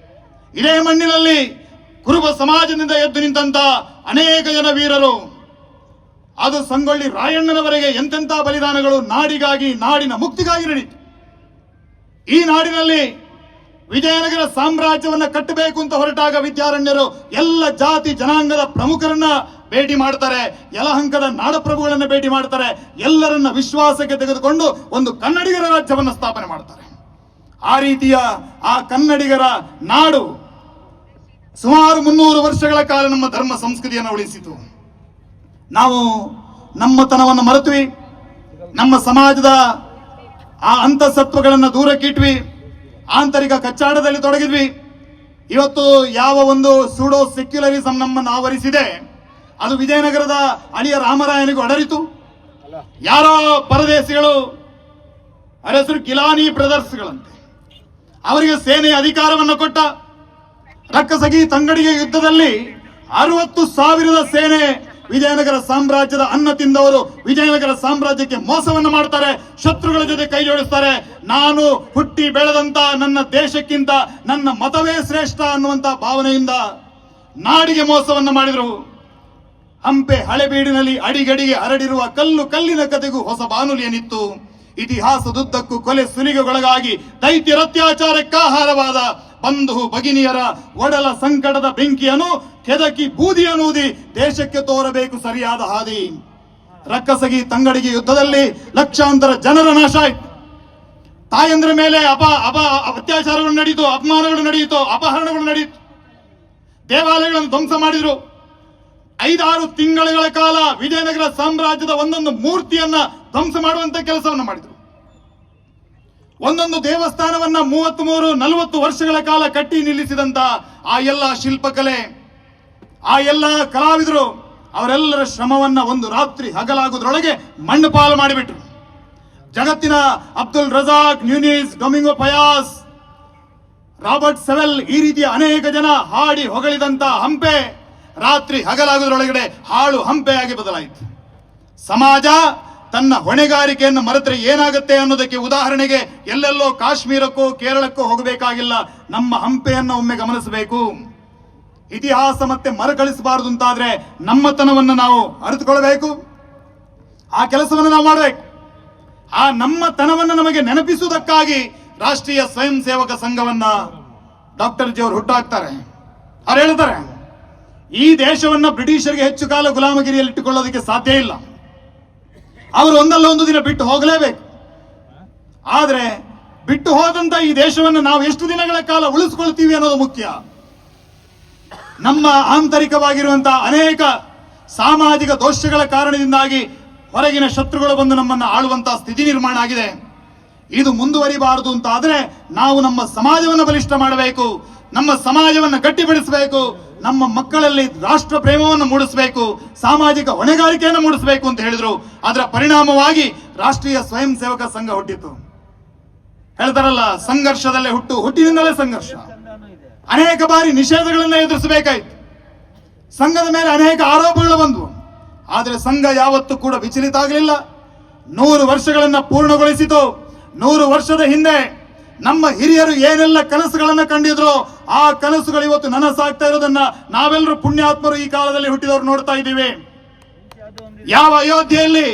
ಇದೇ ಮಣ್ಣಿನಲ್ಲಿ ಕುರುಬ ಸಮಾಜದಿಂದ ಎದ್ದು ನಿಂತ ಅನೇಕ ಜನ ವೀರರು, ಅದು ಸಂಗೊಳ್ಳಿ ರಾಯಣ್ಣನವರೆಗೆ ಎಂತೆಂಥ ಬಲಿದಾನಗಳು ನಾಡಿಗಾಗಿ, ನಾಡಿನ ಮುಕ್ತಿಗಾಗಿ ನಡೀತು. ಈ ನಾಡಿನಲ್ಲಿ ವಿಜಯನಗರ ಸಾಮ್ರಾಜ್ಯವನ್ನ ಕಟ್ಟಬೇಕು ಅಂತ ಹೊರಟಾಗ ವಿದ್ಯಾರಣ್ಯರು ಎಲ್ಲ ಜಾತಿ ಜನಾಂಗದ ಪ್ರಮುಖರನ್ನ ಭೇಟಿ ಮಾಡ್ತಾರೆ, ಯಲಹಂಕದ ನಾಡಪ್ರಭುಗಳನ್ನ ಭೇಟಿ ಮಾಡ್ತಾರೆ, ಎಲ್ಲರನ್ನ ವಿಶ್ವಾಸಕ್ಕೆ ತೆಗೆದುಕೊಂಡು ಒಂದು ಕನ್ನಡಿಗರ ರಾಜ್ಯವನ್ನ ಸ್ಥಾಪನೆ ಮಾಡ್ತಾರೆ. ಆ ರೀತಿಯ ಆ ಕನ್ನಡಿಗರ ನಾಡು ಸುಮಾರು 300 ವರ್ಷಗಳ ಕಾಲ ನಮ್ಮ ಧರ್ಮ ಸಂಸ್ಕೃತಿಯನ್ನು ಉಳಿಸಿತು. ನಾವು ನಮ್ಮತನವನ್ನು ಮರೆತ್ವಿ, ನಮ್ಮ ಸಮಾಜದ ಆ ಅಂತಸತ್ವಗಳನ್ನು ದೂರಕ್ಕಿಟ್ವಿ, ಆಂತರಿಕ ಕಚ್ಚಾಟದಲ್ಲಿ ತೊಡಗಿದ್ವಿ. ಇವತ್ತು ಯಾವ ಒಂದು ಸೂಡೋ ಸೆಕ್ಯುಲರಿಸಂ ನಮ್ಮನ್ನು ಆವರಿಸಿದೆ ಅದು ವಿಜಯನಗರದ ಅಳಿಯ ರಾಮರಾಯನಿಗೂ ಅಡರಿತು. ಯಾರೋ ಪರದೇಶಿಗಳು, ಅವರ ಹೆಸರು ಗಿಲಾನಿ ಬ್ರದರ್ಸ್ಗಳಂತೆ, ಅವರಿಗೆ ಸೇನೆಯ ಅಧಿಕಾರವನ್ನು ಕೊಟ್ಟ. ರಕ್ಕಸಗಿ ತಂಗಡಿಗೆ ಯುದ್ಧದಲ್ಲಿ 60,000 ಸೇನೆ ವಿಜಯನಗರ ಸಾಮ್ರಾಜ್ಯದ ಅನ್ನ ತಿಂದವರು ವಿಜಯನಗರ ಸಾಮ್ರಾಜ್ಯಕ್ಕೆ ಮೋಸವನ್ನು ಮಾಡ್ತಾರೆ, ಶತ್ರುಗಳ ಜೊತೆ ಕೈ ಜೋಡಿಸ್ತಾರೆ. ನಾನು ಹುಟ್ಟಿ ಬೆಳೆದಂತ ನನ್ನ ದೇಶಕ್ಕಿಂತ ನನ್ನ ಮತವೇ ಶ್ರೇಷ್ಠ ಅನ್ನುವಂತ ಭಾವನೆಯಿಂದ ನಾಡಿಗೆ ಮೋಸವನ್ನು ಮಾಡಿದರು. ಹಂಪೆ ಹಳೆಬೀಡಿನಲ್ಲಿ ಅಡಿಗಡಿಗೆ ಹರಡಿರುವ ಕಲ್ಲಿನ ಕತೆಗೂ ಹೊಸ ಬಾನುಲಿಯನಿತ್ತು. ಇತಿಹಾಸದುದ್ದಕ್ಕೂ ಕೊಲೆ ಸುಲಿಗೆಗೊಳಗಾಗಿ ದೈತ್ಯರ ಅತ್ಯಾಚಾರಕ್ಕಾಹಾರವಾದ ಬಂಧು ಭಗಿನಿಯರ ಒಡಲ ಸಂಕಟದ ಬೆಂಕಿಯನ್ನು ಕೆದಕಿ ಬೂದಿಯನ್ನೂದಿ ದೇಶಕ್ಕೆ ತೋರಬೇಕು ಸರಿಯಾದ ಹಾದಿ. ರಕ್ಕಸಗಿ ತಂಗಡಿಗೆ ಯುದ್ಧದಲ್ಲಿ ಲಕ್ಷಾಂತರ ಜನರ ನಾಶ ಆಯ್ತು. ತಾಯಂದ್ರ ಮೇಲೆ ಅತ್ಯಾಚಾರಗಳು ನಡೆಯಿತು, ಅಪಮಾನಗಳು ನಡೆಯಿತು, ಅಪಹರಣಗಳು ನಡೆಯಿತು. ದೇವಾಲಯಗಳನ್ನು ಧ್ವಂಸ ಮಾಡಿದ್ರು. 5-6 ತಿಂಗಳ ಕಾಲ ವಿಜಯನಗರ ಸಾಮ್ರಾಜ್ಯದ ಒಂದೊಂದು ಮೂರ್ತಿಯನ್ನ ಧ್ವಂಸ ಮಾಡುವಂತ ಕೆಲಸವನ್ನು ಮಾಡಿದ್ರು. ಒಂದೊಂದು ದೇವಸ್ಥಾನವನ್ನ 33-40 ವರ್ಷಗಳ ಕಾಲ ಕಟ್ಟಿ ನಿಲ್ಲಿಸಿದಂತ ಆ ಎಲ್ಲ ಶಿಲ್ಪಕಲೆ, ಆ ಎಲ್ಲ ಕಲಾವಿದರು ಅವರೆಲ್ಲರ ಶ್ರಮವನ್ನ ಒಂದು ರಾತ್ರಿ ಹಗಲಾಗುವುದರೊಳಗೆ ಮಣ್ಣು ಪಾಲು ಮಾಡಿಬಿಟ್ರು. ಜಗತ್ತಿನ Abdul Razak, Nuniz, Domingo Paes, Robert Sewell ಈ ರೀತಿಯ ಅನೇಕ ಜನ ಹಾಡಿ ಹೊಗಳಿದಂತ ಹಂಪೆ ರಾತ್ರಿ ಹಗಲಾಗುವುದರೊಳಗಡೆ ಹಾಳು ಹಂಪೆಯಾಗಿ ಬದಲಾಯಿತು. ಸಮಾಜ ತನ್ನ ಹೊಣೆಗಾರಿಕೆಯನ್ನು ಮರೆತರೆ ಏನಾಗುತ್ತೆ ಅನ್ನೋದಕ್ಕೆ ಉದಾಹರಣೆಗೆ ಎಲ್ಲೆಲ್ಲೋ ಕಾಶ್ಮೀರಕ್ಕೋ ಕೇರಳಕ್ಕೋ ಹೋಗಬೇಕಾಗಿಲ್ಲ, ನಮ್ಮ ಹಂಪೆಯನ್ನು ಒಮ್ಮೆ ಗಮನಿಸಬೇಕು. ಇತಿಹಾಸ ಮತ್ತೆ ಮರುಕಳಿಸಬಾರದು ಅಂತಾದ್ರೆ ನಮ್ಮತನವನ್ನು ನಾವು ಅರಿತುಕೊಳ್ಳಬೇಕು. ಆ ಕೆಲಸವನ್ನು ನಾವು ಮಾಡಬೇಕು. ಆ ನಮ್ಮತನವನ್ನು ನಮಗೆ ನೆನಪಿಸುವುದಕ್ಕಾಗಿ ರಾಷ್ಟ್ರೀಯ ಸ್ವಯಂ ಸೇವಕ ಸಂಘವನ್ನ ಡಾಕ್ಟರ್ ಜಿ ಅವರು ಹುಟ್ಟಾಕ್ತಾರೆ. ಅವ್ರು ಹೇಳ್ತಾರೆ, ಈ ದೇಶವನ್ನ ಬ್ರಿಟಿಷರಿಗೆ ಹೆಚ್ಚು ಕಾಲ ಗುಲಾಮಗಿರಿಯಲ್ಲಿ ಇಟ್ಟುಕೊಳ್ಳೋದಕ್ಕೆ ಸಾಧ್ಯ ಇಲ್ಲ. ಅವರು ಒಂದಲ್ಲ ಒಂದು ದಿನ ಬಿಟ್ಟು ಹೋಗಲೇಬೇಕು. ಆದ್ರೆ ಬಿಟ್ಟು ಹೋದಂತ ಈ ದೇಶವನ್ನು ನಾವು ಎಷ್ಟು ದಿನಗಳ ಕಾಲ ಉಳಿಸ್ಕೊಳ್ತೀವಿ ಅನ್ನೋದು ಮುಖ್ಯ. ನಮ್ಮ ಆಂತರಿಕವಾಗಿರುವಂತಹ ಅನೇಕ ಸಾಮಾಜಿಕ ದೋಷಗಳ ಕಾರಣದಿಂದಾಗಿ ಹೊರಗಿನ ಶತ್ರುಗಳು ಬಂದು ನಮ್ಮನ್ನು ಆಳುವಂತಹ ಸ್ಥಿತಿ ನಿರ್ಮಾಣ ಆಗಿದೆ. ಇದು ಮುಂದುವರಿಬಾರದು ಅಂತ ಆದ್ರೆ ನಾವು ನಮ್ಮ ಸಮಾಜವನ್ನು ಬಲಿಷ್ಠ ಮಾಡಬೇಕು, ನಮ್ಮ ಸಮಾಜವನ್ನು ಗಟ್ಟಿಪಡಿಸಬೇಕು, ನಮ್ಮ ಮಕ್ಕಳಲ್ಲಿ ರಾಷ್ಟ್ರ ಪ್ರೇಮವನ್ನು ಮೂಡಿಸಬೇಕು, ಸಾಮಾಜಿಕ ಹೊಣೆಗಾರಿಕೆಯನ್ನು ಮೂಡಿಸಬೇಕು ಅಂತ ಹೇಳಿದ್ರು. ಅದರ ಪರಿಣಾಮವಾಗಿ ರಾಷ್ಟ್ರೀಯ ಸ್ವಯಂ ಸೇವಕ ಸಂಘ ಹುಟ್ಟಿತು. ಹೇಳ್ತಾರಲ್ಲ, ಸಂಘರ್ಷದಲ್ಲೇ ಹುಟ್ಟಿನಿಂದಲೇ ಸಂಘರ್ಷ. ಅನೇಕ ಬಾರಿ ನಿಷೇಧಗಳನ್ನು ಎದುರಿಸಬೇಕಾಯ್ತು. ಸಂಘದ ಮೇಲೆ ಅನೇಕ ಆರೋಪಗಳು ಬಂದವು. ಆದರೆ ಸಂಘ ಯಾವತ್ತೂ ಕೂಡ ವಿಚಲಿತ ಆಗಲಿಲ್ಲ. 100 ವರ್ಷಗಳನ್ನ ಪೂರ್ಣಗೊಳಿಸಿತು. 100 ವರ್ಷದ ಹಿಂದೆ ನಮ್ಮ ಹಿರಿಯರು ಏನೆಲ್ಲ ಕನಸುಗಳನ್ನ ಕಂಡಿದ್ರು, ಆ ಕನಸುಗಳು ಇವತ್ತು ನನಸಾಗ್ತಾ ಇರೋದನ್ನ ನಾವೆಲ್ಲರೂ ಪುಣ್ಯಾತ್ಮರು ಈ ಕಾಲದಲ್ಲಿ ಹುಟ್ಟಿದವರು ನೋಡ್ತಾ ಇದ್ದೀವಿ. ಯಾವ ಅಯೋಧ್ಯೆಯಲ್ಲಿ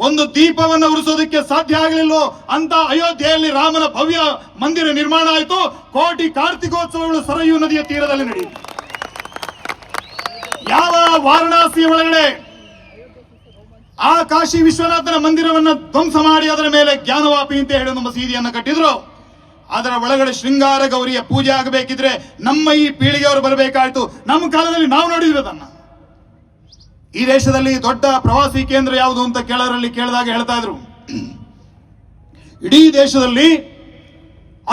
ಒಂದು ದೀಪವನ್ನು ಉರಿಸೋದಕ್ಕೆ ಸಾಧ್ಯ ಆಗಲಿಲ್ಲೋ ಅಂತ ಅಯೋಧ್ಯೆಯಲ್ಲಿ ರಾಮನ ಭವ್ಯ ಮಂದಿರ ನಿರ್ಮಾಣ ಆಯಿತು. ಕೋಟಿ ಕಾರ್ತಿಕೋತ್ಸವಗಳು ಸರಯೂ ನದಿಯ ತೀರದಲ್ಲಿ ನಡೆಯಿತು. ಯಾವ ವಾರಣಾಸಿ ಒಳಗಡೆ ಆ ಕಾಶಿ ವಿಶ್ವನಾಥನ ಮಂದಿರವನ್ನ ಧ್ವಂಸ ಮಾಡಿ ಅದರ ಮೇಲೆ ಜ್ಞಾನವಾಪಿ ಅಂತ ಹೇಳಿ ನಮ್ಮ ಸೀದಿಯನ್ನು ಕಟ್ಟಿದ್ರು. ಅದರ ಒಳಗಡೆ ಶೃಂಗಾರ ಗೌರಿಯ ಪೂಜೆ ಆಗಬೇಕಿದ್ರೆ ನಮ್ಮ ಈ ಪೀಳಿಗೆಯವರು ಬರಬೇಕಾಯ್ತು. ನಮ್ಮ ಕಾಲದಲ್ಲಿ ನಾವು ನೋಡಿದ್ವಿ ಅದನ್ನ. ಈ ದೇಶದಲ್ಲಿ ದೊಡ್ಡ ಪ್ರವಾಸಿ ಕೇಂದ್ರ ಯಾವುದು ಅಂತ ಕೇಳಿದಾಗ ಹೇಳ್ತಾ ಇದ್ರು, ಇಡೀ ದೇಶದಲ್ಲಿ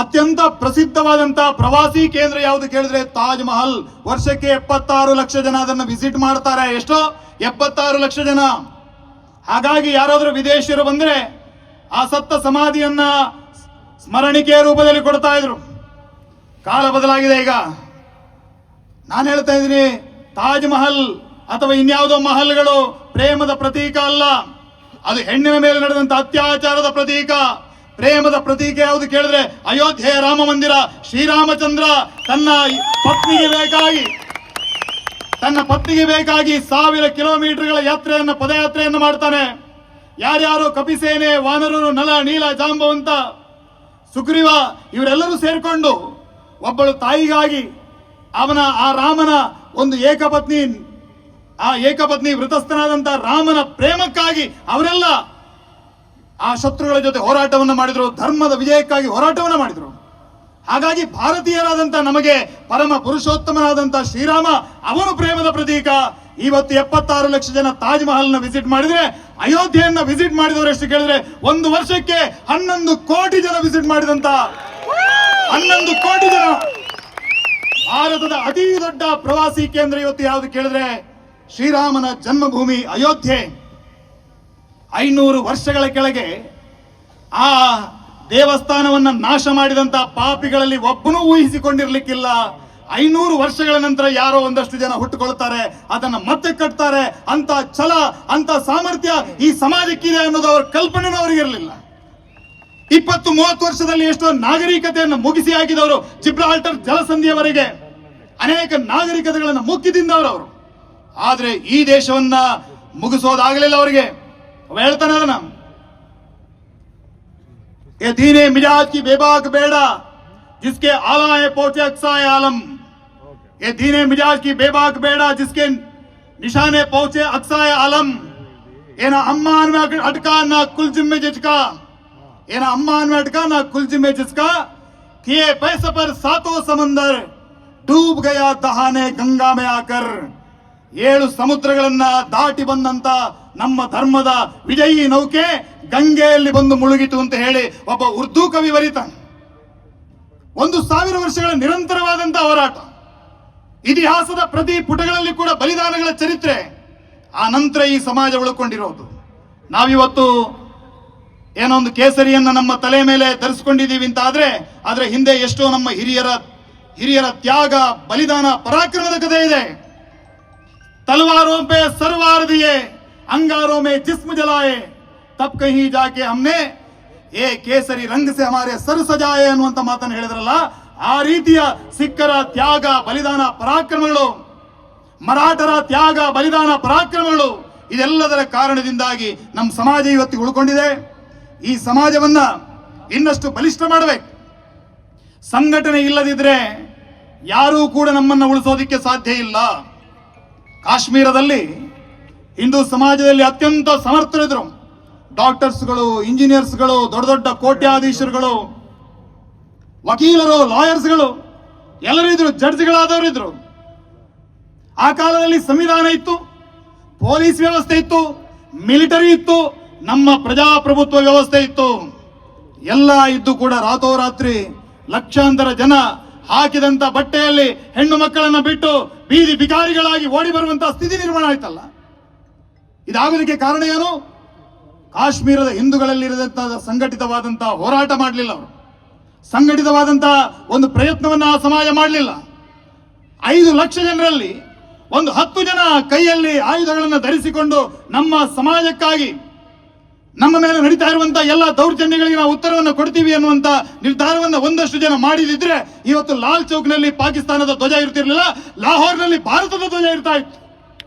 ಅತ್ಯಂತ ಪ್ರಸಿದ್ಧವಾದಂತಹ ಪ್ರವಾಸಿ ಕೇಂದ್ರ ಯಾವುದು ಕೇಳಿದ್ರೆ ತಾಜ್ ಮಹಲ್. ವರ್ಷಕ್ಕೆ 76 ಲಕ್ಷ ಜನ ಅದನ್ನು ವಿಸಿಟ್ ಮಾಡ್ತಾರೆ. ಎಷ್ಟೋ 76 ಲಕ್ಷ ಜನ. ಹಾಗಾಗಿ ಯಾರಾದ್ರೂ ವಿದೇಶಿಯರು ಬಂದ್ರೆ ಆ ಸತ್ತ ಸಮಾಧಿಯನ್ನ ಸ್ಮರಣಿಕೆಯ ರೂಪದಲ್ಲಿ ಕೊಡ್ತಾ ಇದ್ರು. ಕಾಲ ಬದಲಾಗಿದೆ. ಈಗ ನಾನು ಹೇಳ್ತಾ ಇದ್ದೀನಿ, ತಾಜ್ ಮಹಲ್ ಅಥವಾ ಇನ್ಯಾವುದೋ ಮಹಲ್ಗಳು ಪ್ರೇಮದ ಪ್ರತೀಕ ಅಲ್ಲ. ಅದು ಹೆಣ್ಣಿನ ಮೇಲೆ ನಡೆದಂತ ಅತ್ಯಾಚಾರದ ಪ್ರತೀಕ. ಪ್ರೇಮದ ಪ್ರತೀಕ ಯಾವುದು ಕೇಳಿದ್ರೆ ಅಯೋಧ್ಯೆಯ ರಾಮ ಮಂದಿರ. ಶ್ರೀರಾಮಚಂದ್ರ ತನ್ನ ಪತ್ನಿಗೆ ಬೇಕಾಗಿ 1000 ಕಿಲೋಮೀಟರ್ಗಳ ಯಾತ್ರೆಯನ್ನು ಪದಯಾತ್ರೆಯನ್ನು ಮಾಡ್ತಾನೆ. ಯಾರ್ಯಾರು ಕಪಿಸೇನೆ, ವಾನರರು, ನಲ, ನೀಲ, ಜಾಂಬವಂತ, ಸುಗ್ರೀವ ಇವರೆಲ್ಲರೂ ಸೇರ್ಕೊಂಡು ಒಬ್ಬಳು ತಾಯಿಗಾಗಿ ಆ ರಾಮನ ಒಂದು ಏಕಪತ್ನಿ ವೃತಸ್ಥನಾದಂತ ರಾಮನ ಪ್ರೇಮಕ್ಕಾಗಿ ಅವರೆಲ್ಲ ಆ ಶತ್ರುಗಳ ಜೊತೆ ಹೋರಾಟವನ್ನು ಮಾಡಿದ್ರು. ಧರ್ಮದ ವಿಜಯಕ್ಕಾಗಿ ಹೋರಾಟವನ್ನು ಮಾಡಿದ್ರು. ಹಾಗಾಗಿ ಭಾರತೀಯರಾದಂತ ನಮಗೆ ಪರಮ ಪುರುಷೋತ್ತಮನಾದಂತ ಶ್ರೀರಾಮ ಅವನು ಪ್ರೇಮದ ಪ್ರತೀಕ. ಇವತ್ತು 76 ಲಕ್ಷ ಜನ ತಾಜ್ ಮಹಲ್ನ ವಿಸಿಟ್ ಮಾಡಿದ್ರೆ, ಅಯೋಧ್ಯೆಯನ್ನ ವಿಸಿಟ್ ಮಾಡಿದವರು ಎಷ್ಟು ಕೇಳಿದ್ರೆ ಒಂದು ವರ್ಷಕ್ಕೆ 11 ಕೋಟಿ ಜನ ವಿಸಿಟ್ ಮಾಡಿದಂತ 11 ಕೋಟಿ ಜನ. ಭಾರತದ ಅತಿ ದೊಡ್ಡ ಪ್ರವಾಸಿ ಕೇಂದ್ರ ಇವತ್ತು ಯಾವುದು ಕೇಳಿದ್ರೆ ಶ್ರೀರಾಮನ ಜನ್ಮಭೂಮಿ ಅಯೋಧ್ಯೆ. 500 ವರ್ಷಗಳ ಕೆಳಗೆ ಆ ದೇವಸ್ಥಾನವನ್ನ ನಾಶ ಮಾಡಿದಂತ ಪಾಪಿಗಳಲ್ಲಿ ಒಬ್ಬನೂ ಊಹಿಸಿಕೊಂಡಿರ್ಲಿಕ್ಕಿಲ್ಲ. 500 ವರ್ಷಗಳ ನಂತರ ಯಾರೋ ಒಂದಷ್ಟು ಜನ ಹುಟ್ಟುಕೊಳ್ತಾರೆ, ಅದನ್ನ ಮತ್ತೆ ಕಟ್ತಾರೆ. ಅಂತ ಛಲ, ಅಂತ ಸಾಮರ್ಥ್ಯ ಈ ಸಮಾಜಕ್ಕಿದೆ ಅನ್ನೋದು ಅವರ ಕಲ್ಪನೆನೂ ಅವರಿಗಿರಲಿಲ್ಲ. 20-30 ವರ್ಷದಲ್ಲಿ ಎಷ್ಟೋ ನಾಗರಿಕತೆಯನ್ನು ಮುಗಿಸಿ ಹಾಕಿದವರು. ಜಿಬ್ರಾಲ್ಟರ್ ಜಲಸಂಧಿಯವರೆಗೆ ಅನೇಕ ನಾಗರಿಕತೆಗಳನ್ನು ಮುಕ್ಕಿ ತಿಂದವರು. ಆದ್ರೆ ಈ ದೇಶವನ್ನ ಮುಗಿಸೋದಾಗಲಿಲ್ಲ ಅವರಿಗೆ. ಹೇಳ್ತಾನೆ ಅದನ್ನ, ये दीने मिजाज की बेबाक बेड़ा जिसके आलाए पहुंचे अक्साए आलम। ये दीने मिजाज की बेबाक बेड़ा जिसके निशाने पहुंचे अक्साए आलम। ये ना अम्मान में अटका ना कुलजिम में जिसका, ये ना अम्मान में अटका ना कुलजिम में जिसका, किए पैसे पर सातों समंदर डूब गया दहाने गंगा में आकर। 7 ಸಮುದ್ರಗಳನ್ನ ದಾಟಿ ಬಂದಂತ ನಮ್ಮ ಧರ್ಮದ ವಿಜಯಿ ನೌಕೆ ಗಂಗೆಯಲ್ಲಿ ಬಂದು ಮುಳುಗಿತು ಅಂತ ಹೇಳಿ ಒಬ್ಬ ಉರ್ದು ಕವಿ ಬರೀತಾನೆ. 1000 ವರ್ಷಗಳ ನಿರಂತರವಾದಂತಹ ಹೋರಾಟ, ಇತಿಹಾಸದ ಪ್ರತಿ ಪುಟಗಳಲ್ಲಿ ಕೂಡ ಬಲಿದಾನಗಳ ಚರಿತ್ರೆ. ಆ ನಂತರ ಈ ಸಮಾಜ ಉಳ್ಕೊಂಡಿರೋದು. ನಾವಿವತ್ತು ಏನೋ ಒಂದು ಕೇಸರಿಯನ್ನ ನಮ್ಮ ತಲೆ ಮೇಲೆ ಧರಿಸಿಕೊಂಡಿದ್ದೀವಿ ಅಂತ ಆದ್ರೆ ಹಿಂದೆ ಎಷ್ಟೋ ನಮ್ಮ ಹಿರಿಯರ ತ್ಯಾಗ, ಬಲಿದಾನ, ಪರಾಕ್ರಮದ ಕಥೆ ಇದೆ. तलवारों पे सरवार दिए, अंगारों में जिस्म जलाए, तब कहीं जाके हमने ये ಕೇಸರಿ ರಂಗ से हमारे सर सजाए ಅನ್ನುವಂತ ಮಾತನ್ನು ಹೇಳಿದ್ರಲ್ಲ, ಆ ರೀತಿಯ ಸಿಖ್ಖರ ತ್ಯಾಗ, ಬಲಿದಾನ, ಪರಾಕ್ರಮಗಳು, ಮರಾಠರ ತ್ಯಾಗ, ಬಲಿದಾನ, ಪರಾಕ್ರಮಗಳು, ಇದೆಲ್ಲದರ ಕಾರಣದಿಂದಾಗಿ ನಮ್ಮ ಸಮಾಜ ಇವತ್ತಿಗೆ ಉಳ್ಕೊಂಡಿದೆ. ಈ ಸಮಾಜವನ್ನ ಇನ್ನಷ್ಟು ಬಲಿಷ್ಠ ಮಾಡಬೇಕು. ಸಂಘಟನೆ ಇಲ್ಲದಿದ್ರೆ ಯಾರೂ ಕೂಡ ನಮ್ಮನ್ನ ಉಳಿಸೋದಿಕ್ಕೆ ಸಾಧ್ಯ ಇಲ್ಲ. ಕಾಶ್ಮೀರದಲ್ಲಿ ಹಿಂದೂ ಸಮಾಜದಲ್ಲಿ ಅತ್ಯಂತ ಸಮರ್ಥರಿದ್ರು. ಡಾಕ್ಟರ್ಸ್ಗಳು, ಇಂಜಿನಿಯರ್ಸ್ಗಳು, ದೊಡ್ಡ ದೊಡ್ಡ ಕೋಟ್ಯಾಧೀಶರುಗಳು, ವಕೀಲರು, ಲಾಯರ್ಸ್ಗಳು ಎಲ್ಲರೂ ಇದ್ರು, ಜಡ್ಜ್ಗಳಾದವರು ಇದ್ರು. ಆ ಕಾಲದಲ್ಲಿ ಸಂವಿಧಾನ ಇತ್ತು, ಪೊಲೀಸ್ ವ್ಯವಸ್ಥೆ ಇತ್ತು, ಮಿಲಿಟರಿ ಇತ್ತು, ನಮ್ಮ ಪ್ರಜಾಪ್ರಭುತ್ವ ವ್ಯವಸ್ಥೆ ಇತ್ತು. ಎಲ್ಲ ಇದ್ದು ಕೂಡ ರಾತೋರಾತ್ರಿ ಲಕ್ಷಾಂತರ ಜನ ಹಾಕಿದಂತ ಬಟ್ಟೆಯಲ್ಲಿ ಹೆಣ್ಣು ಮಕ್ಕಳನ್ನ ಬಿಟ್ಟು ಬೀದಿ ಬಿಕಾರಿಗಳಾಗಿ ಓಡಿ ಬರುವಂತಹ ಸ್ಥಿತಿ ನಿರ್ಮಾಣ ಆಯ್ತಲ್ಲ. ಇದಾಗೋದಕ್ಕೆ ಕಾರಣ ಏನು? ಕಾಶ್ಮೀರದ ಹಿಂದೂಗಳಲ್ಲಿ ಇರದಂತಹ ಸಂಘಟಿತವಾದಂತಹ ಹೋರಾಟ ಮಾಡಲಿಲ್ಲ ಅವರು. ಸಂಘಟಿತವಾದಂತಹ ಒಂದು ಪ್ರಯತ್ನವನ್ನ ಆ ಸಮಾಜ ಮಾಡಲಿಲ್ಲ. 5 ಲಕ್ಷ ಜನರಲ್ಲಿ ಒಂದು 10 ಜನ ಕೈಯಲ್ಲಿ ಆಯುಧಗಳನ್ನು ಧರಿಸಿಕೊಂಡು ನಮ್ಮ ಸಮಾಜಕ್ಕಾಗಿ, ನಮ್ಮ ಮೇಲೆ ನಡೀತಾ ಇರುವಂತಹ ಎಲ್ಲ ದೌರ್ಜನ್ಯಗಳಿಗೆ ನಾವು ಉತ್ತರವನ್ನು ಕೊಡ್ತೀವಿ ಅನ್ನುವಂತ ನಿರ್ಧಾರವನ್ನು ಒಂದಷ್ಟು ಜನ ಮಾಡಿದಿದ್ರೆ ಇವತ್ತು ಲಾಲ್ ಚೌಕ್ನಲ್ಲಿ ಪಾಕಿಸ್ತಾನದ ಧ್ವಜ ಇರ್ತಿರ್ಲಿಲ್ಲ, ಲಾಹೋರ್ನಲ್ಲಿ ಭಾರತದ ಧ್ವಜ ಇರ್ತಾ ಇತ್ತು.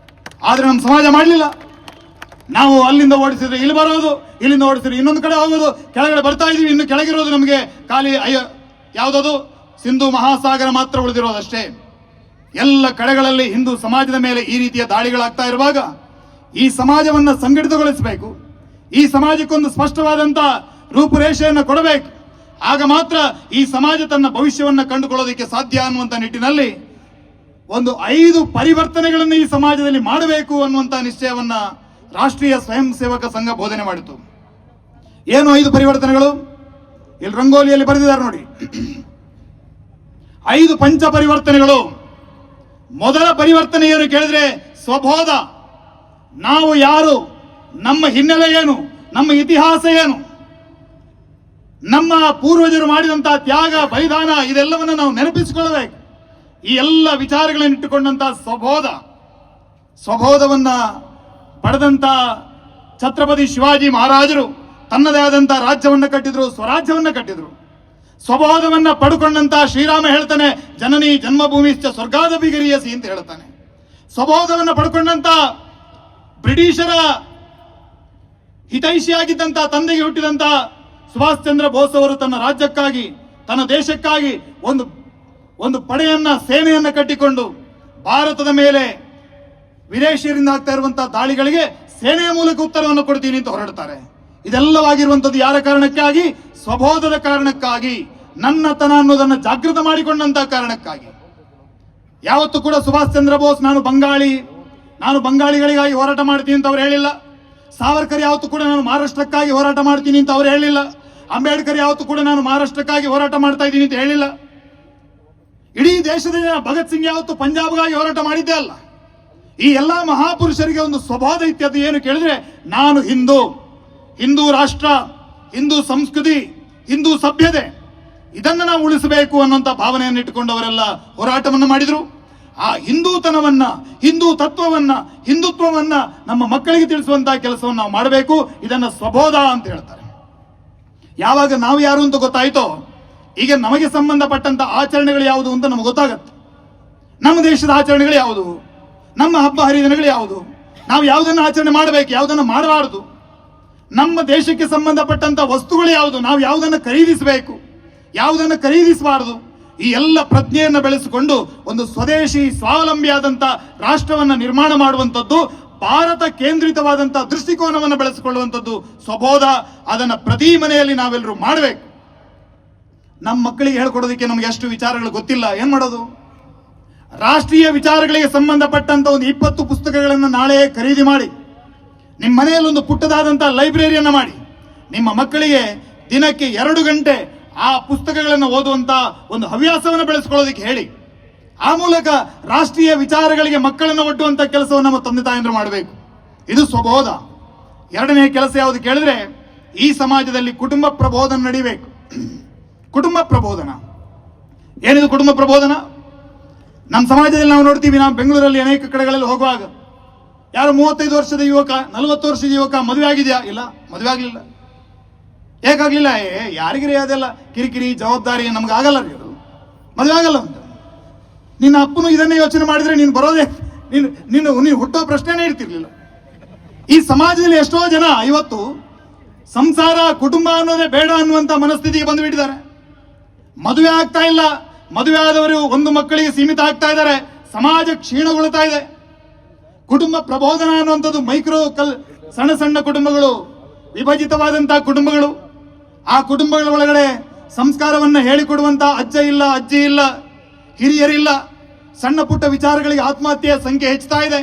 ಆದ್ರೆ ನಮ್ಮ ಸಮಾಜ ಮಾಡಲಿಲ್ಲ. ನಾವು ಅಲ್ಲಿಂದ ಓಡಿಸಿದ್ರೆ ಇಲ್ಲಿ ಬರೋದು, ಇಲ್ಲಿಂದ ಓಡಿಸಿದ್ರೆ ಇನ್ನೊಂದು ಕಡೆ ಹೋಗೋದು, ಕೆಳಗಡೆ ಬರ್ತಾ ಇದೀವಿ. ಇನ್ನು ಕೆಳಗಿರೋದು ನಮಗೆ ಖಾಲಿ ಯಾವುದದು ಸಿಂಧು ಮಹಾಸಾಗರ ಮಾತ್ರ ಉಳಿದಿರೋದಷ್ಟೇ. ಎಲ್ಲ ಕಡೆಗಳಲ್ಲಿ ಹಿಂದೂ ಸಮಾಜದ ಮೇಲೆ ಈ ರೀತಿಯ ದಾಳಿಗಳಾಗ್ತಾ ಇರುವಾಗ ಈ ಸಮಾಜವನ್ನ ಸಂಘಟಿತಗೊಳಿಸಬೇಕು. ಈ ಸಮಾಜಕ್ಕೊಂದು ಸ್ಪಷ್ಟವಾದಂತ ರೂಪುರೇಷೆಯನ್ನು ಕೊಡಬೇಕು. ಆಗ ಮಾತ್ರ ಈ ಸಮಾಜ ತನ್ನ ಭವಿಷ್ಯವನ್ನು ಕಂಡುಕೊಳ್ಳೋದಕ್ಕೆ ಸಾಧ್ಯ ಅನ್ನುವಂತ ನಿಟ್ಟಿನಲ್ಲಿ ಒಂದು 5 ಪರಿವರ್ತನೆಗಳನ್ನು ಈ ಸಮಾಜದಲ್ಲಿ ಮಾಡಬೇಕು ಅನ್ನುವಂತ ನಿಶ್ಚಯವನ್ನ ರಾಷ್ಟ್ರೀಯ ಸ್ವಯಂ ಸೇವಕ ಸಂಘ ಬೋಧನೆ ಮಾಡಿತು. ಏನು 5 ಪರಿವರ್ತನೆಗಳು? ಇಲ್ಲಿ ರಂಗೋಲಿಯಲ್ಲಿ ಬರೆದಿದ್ದಾರೆ ನೋಡಿ. 5 ಪಂಚ ಪರಿವರ್ತನೆಗಳು. ಮೊದಲ ಪರಿವರ್ತನೆ ಏನು ಕೇಳಿದ್ರೆ ಸ್ವಬೋಧ. ನಾವು ಯಾರು, ನಮ್ಮ ಹಿನ್ನೆಲೆ ಏನು, ನಮ್ಮ ಇತಿಹಾಸ ಏನು, ನಮ್ಮ ಪೂರ್ವಜರು ಮಾಡಿದಂತಹ ತ್ಯಾಗ, ಬಲಿದಾನ, ಇದೆಲ್ಲವನ್ನ ನಾವು ನೆನಪಿಸಿಕೊಳ್ಳಬೇಕು. ಈ ಎಲ್ಲ ವಿಚಾರಗಳನ್ನು ಇಟ್ಟುಕೊಂಡಂತಹ ಸ್ವಬೋಧವನ್ನ ಪಡೆದಂತ ಛತ್ರಪತಿ ಶಿವಾಜಿ ಮಹಾರಾಜರು ತನ್ನದೇ ಆದಂತಹ ರಾಜ್ಯವನ್ನ ಕಟ್ಟಿದ್ರು, ಸ್ವರಾಜ್ಯವನ್ನ ಕಟ್ಟಿದ್ರು. ಸ್ವಬೋಧವನ್ನ ಪಡ್ಕೊಂಡಂತ ಶ್ರೀರಾಮ ಹೇಳ್ತಾನೆ, ಜನನಿ ಜನ್ಮಭೂಮಿಶ್ಚ ಸ್ವರ್ಗಾದ ಬಿಗರಿಯಸಿ ಅಂತ ಹೇಳ್ತಾನೆ. ಸ್ವಬೋಧವನ್ನ ಪಡ್ಕೊಂಡಂತ ಬ್ರಿಟಿಷರ ಹಿತೈಷಿಯಾಗಿದ್ದಂತ ತಂದೆಗೆ ಹುಟ್ಟಿದಂತ ಸುಭಾಷ್ ಚಂದ್ರ ಬೋಸ್ ಅವರು ತನ್ನ ರಾಜ್ಯಕ್ಕಾಗಿ, ತನ್ನ ದೇಶಕ್ಕಾಗಿ ಒಂದು ಪಡೆಯನ್ನ, ಸೇನೆಯನ್ನ ಕಟ್ಟಿಕೊಂಡು ಭಾರತದ ಮೇಲೆ ವಿದೇಶಿಯರಿಂದ ಆಗ್ತಾ ಇರುವಂತಹ ದಾಳಿಗಳಿಗೆ ಸೇನೆಯ ಮೂಲಕ ಉತ್ತರವನ್ನು ಕೊಡ್ತೀನಿ ಅಂತ ಹೊರಡ್ತಾರೆ. ಇದೆಲ್ಲವಾಗಿರುವಂತದ್ದು ಯಾರ ಕಾರಣಕ್ಕಾಗಿ? ಸ್ವಬೋಧದ ಕಾರಣಕ್ಕಾಗಿ, ನನ್ನತನ ಅನ್ನೋದನ್ನು ಜಾಗೃತ ಮಾಡಿಕೊಂಡಂತಹ ಕಾರಣಕ್ಕಾಗಿ. ಯಾವತ್ತೂ ಕೂಡ ಸುಭಾಷ್ ಚಂದ್ರ ಬೋಸ್ ನಾನು ಬಂಗಾಳಿಗಳಿಗಾಗಿ ಹೋರಾಟ ಮಾಡ್ತೀನಿ ಅಂತ ಅವ್ರು ಹೇಳಿಲ್ಲ. ಸಾವರ್ಕರ್ ಯಾವತ್ತೂ ಕೂಡ ನಾನು ಮಹಾರಾಷ್ಟ್ರಕ್ಕಾಗಿ ಹೋರಾಟ ಮಾಡ್ತೀನಿ ಅಂತ ಅವ್ರು ಹೇಳಿಲ್ಲ. ಅಂಬೇಡ್ಕರ್ ಯಾವತ್ತೂ ಕೂಡ ನಾನು ಮಹಾರಾಷ್ಟ್ರಕ್ಕಾಗಿ ಹೋರಾಟ ಮಾಡ್ತಾ ಇದ್ದೀನಿ ಅಂತ ಹೇಳಿಲ್ಲ. ಇಡೀ ದೇಶದ ಭಗತ್ ಸಿಂಗ್ ಯಾವತ್ತು ಪಂಜಾಬ್ಗಾಗಿ ಹೋರಾಟ ಮಾಡಿದ್ದೇ ಅಲ್ಲ. ಈ ಎಲ್ಲಾ ಮಹಾಪುರುಷರಿಗೆ ಒಂದು ಸ್ವಬೋಧ ಇತ್ಯದು ಏನು ಕೇಳಿದ್ರೆ, ನಾನು ಹಿಂದೂ ರಾಷ್ಟ್ರ, ಹಿಂದೂ ಸಂಸ್ಕೃತಿ, ಹಿಂದೂ ಸಭ್ಯತೆ, ಇದನ್ನು ನಾವು ಉಳಿಸಬೇಕು ಅನ್ನುವಂತ ಭಾವನೆಯನ್ನು ಇಟ್ಟುಕೊಂಡವರೆಲ್ಲ ಹೋರಾಟವನ್ನು ಮಾಡಿದ್ರು. ಆ ಹಿಂದೂತನವನ್ನ, ಹಿಂದೂ ತತ್ವವನ್ನ, ಹಿಂದುತ್ವವನ್ನ ನಮ್ಮ ಮಕ್ಕಳಿಗೆ ತಿಳಿಸುವಂತಹ ಕೆಲಸವನ್ನು ನಾವು ಮಾಡಬೇಕು. ಇದನ್ನ ಸ್ವಬೋಧ ಅಂತ ಹೇಳ್ತಾರೆ. ಯಾವಾಗ ನಾವು ಯಾರು ಅಂತ ಗೊತ್ತಾಯ್ತೋ, ಈಗ ನಮಗೆ ಸಂಬಂಧಪಟ್ಟಂತ ಆಚರಣೆಗಳು ಯಾವುದು ಅಂತ ನಮಗೆ ಗೊತ್ತಾಗತ್ತೆ. ನಮ್ಮ ದೇಶದ ಆಚರಣೆಗಳು ಯಾವುದು, ನಮ್ಮ ಹಬ್ಬ ಹರಿದಿನಗಳು ಯಾವುದು, ನಾವು ಯಾವುದನ್ನು ಆಚರಣೆ ಮಾಡಬೇಕು, ಯಾವುದನ್ನು ಮಾಡಬಾರದು, ನಮ್ಮ ದೇಶಕ್ಕೆ ಸಂಬಂಧಪಟ್ಟಂತ ವಸ್ತುಗಳು ಯಾವುದು, ನಾವು ಯಾವುದನ್ನು ಖರೀದಿಸಬೇಕು, ಯಾವುದನ್ನು ಖರೀದಿಸಬಾರದು, ಈ ಎಲ್ಲ ಪ್ರಜ್ಞೆಯನ್ನು ಬೆಳೆಸಿಕೊಂಡು ಒಂದು ಸ್ವದೇಶಿ ಸ್ವಾವಲಂಬಿಯಾದಂಥ ರಾಷ್ಟ್ರವನ್ನು ನಿರ್ಮಾಣ ಮಾಡುವಂಥದ್ದು, ಭಾರತ ಕೇಂದ್ರಿತವಾದಂಥ ದೃಷ್ಟಿಕೋನವನ್ನು ಬೆಳೆಸಿಕೊಳ್ಳುವಂಥದ್ದು ಸ್ವಬೋಧ. ಅದನ್ನು ಪ್ರತಿ ಮನೆಯಲ್ಲಿ ನಾವೆಲ್ಲರೂ ಮಾಡಬೇಕು. ನಮ್ಮ ಮಕ್ಕಳಿಗೆ ಹೇಳ್ಕೊಡೋದಕ್ಕೆ ನಮ್ಗೆ ಎಷ್ಟು ವಿಚಾರಗಳು ಗೊತ್ತಿಲ್ಲ, ಏನ್ ಮಾಡೋದು? ರಾಷ್ಟ್ರೀಯ ವಿಚಾರಗಳಿಗೆ ಸಂಬಂಧಪಟ್ಟಂತ ಒಂದು 20 ಪುಸ್ತಕಗಳನ್ನು ನಾಳೆ ಖರೀದಿ ಮಾಡಿ, ನಿಮ್ಮ ಮನೆಯಲ್ಲಿ ಒಂದು ಪುಟ್ಟದಾದಂಥ ಲೈಬ್ರರಿಯನ್ನು ಮಾಡಿ, ನಿಮ್ಮ ಮಕ್ಕಳಿಗೆ ದಿನಕ್ಕೆ 2 ಗಂಟೆ ಆ ಪುಸ್ತಕಗಳನ್ನು ಓದುವಂತ ಒಂದು ಹವ್ಯಾಸವನ್ನು ಬೆಳೆಸ್ಕೊಳ್ಳೋದಕ್ಕೆ ಹೇಳಿ. ಆ ಮೂಲಕ ರಾಷ್ಟ್ರೀಯ ವಿಚಾರಗಳಿಗೆ ಮಕ್ಕಳನ್ನು ಒಡ್ಡುವಂತ ಕೆಲಸವನ್ನು ನಮ್ಮ ತಂದೆ ತಾಯಂದ್ರು ಮಾಡಬೇಕು. ಇದು ಸ್ವಬೋಧ. ಎರಡನೇ ಕೆಲಸ ಯಾವುದು ಕೇಳಿದ್ರೆ, ಈ ಸಮಾಜದಲ್ಲಿ ಕುಟುಂಬ ಪ್ರಬೋಧನ ನಡಿಬೇಕು. ಕುಟುಂಬ ಪ್ರಬೋಧನ ಏನಿದು? ಕುಟುಂಬ ಪ್ರಬೋಧನ ನಮ್ಮ ಸಮಾಜದಲ್ಲಿ ನಾವು ನೋಡ್ತೀವಿ. ನಾವು ಬೆಂಗಳೂರಲ್ಲಿ ಅನೇಕ ಕಡೆಗಳಲ್ಲಿ ಹೋಗುವಾಗ ಯಾರು 35 ವರ್ಷದ ಯುವಕ, 40 ವರ್ಷದ ಯುವಕ ಮದುವೆ ಆಗಿದೆಯಾ? ಇಲ್ಲ, ಮದುವೆ ಆಗಲಿಲ್ಲ. ಹೇಗಾಗ್ಲಿಲ್ಲ? ಯಾರಿಗಿರಿ ಅದೆಲ್ಲ ಕಿರಿಕಿರಿ ಜವಾಬ್ದಾರಿ, ನಮ್ಗೆ ಆಗಲ್ಲ ರೀ, ಅದು ಮದುವೆ ಆಗಲ್ಲ ಅಂತ. ನಿನ್ನ ಅಪ್ಪನು ಇದನ್ನೇ ಯೋಚನೆ ಮಾಡಿದ್ರೆ ನೀನು ಬರೋದೇ, ನೀನು ಹುಟ್ಟೋ ಪ್ರಶ್ನೆನೇ ಇರ್ತಿರ್ಲಿಲ್ಲ. ಈ ಸಮಾಜದಲ್ಲಿ ಎಷ್ಟೋ ಜನ ಇವತ್ತು ಸಂಸಾರ ಕುಟುಂಬ ಅನ್ನೋದೇ ಬೇಡ ಅನ್ನುವಂತ ಮನಸ್ಥಿತಿಗೆ ಬಂದು ಬಿಟ್ಟಿದ್ದಾರೆ. ಮದುವೆ ಆಗ್ತಾ ಇಲ್ಲ, ಮದುವೆ ಆದವರು ಒಂದು ಮಕ್ಕಳಿಗೆ ಸೀಮಿತ ಆಗ್ತಾ ಇದ್ದಾರೆ, ಸಮಾಜ ಕ್ಷೀಣಗೊಳ್ತಾ ಇದೆ. ಕುಟುಂಬ ಪ್ರಬೋಧನ ಅನ್ನುವಂಥದ್ದು ಸಣ್ಣ ಸಣ್ಣ ಕುಟುಂಬಗಳು, ವಿಭಜಿತವಾದಂತಹ ಕುಟುಂಬಗಳು, ಆ ಕುಟುಂಬಗಳ ಒಳಗಡೆ ಸಂಸ್ಕಾರವನ್ನ ಹೇಳಿಕೊಡುವಂತ ಅಜ್ಜ ಇಲ್ಲ, ಅಜ್ಜಿ ಇಲ್ಲ, ಹಿರಿಯರಿಲ್ಲ. ಸಣ್ಣ ಪುಟ್ಟ ವಿಚಾರಗಳಿಗೆ ಆತ್ಮಹತ್ಯೆಯ ಸಂಖ್ಯೆ ಹೆಚ್ಚುತ್ತಾ ಇದೆ.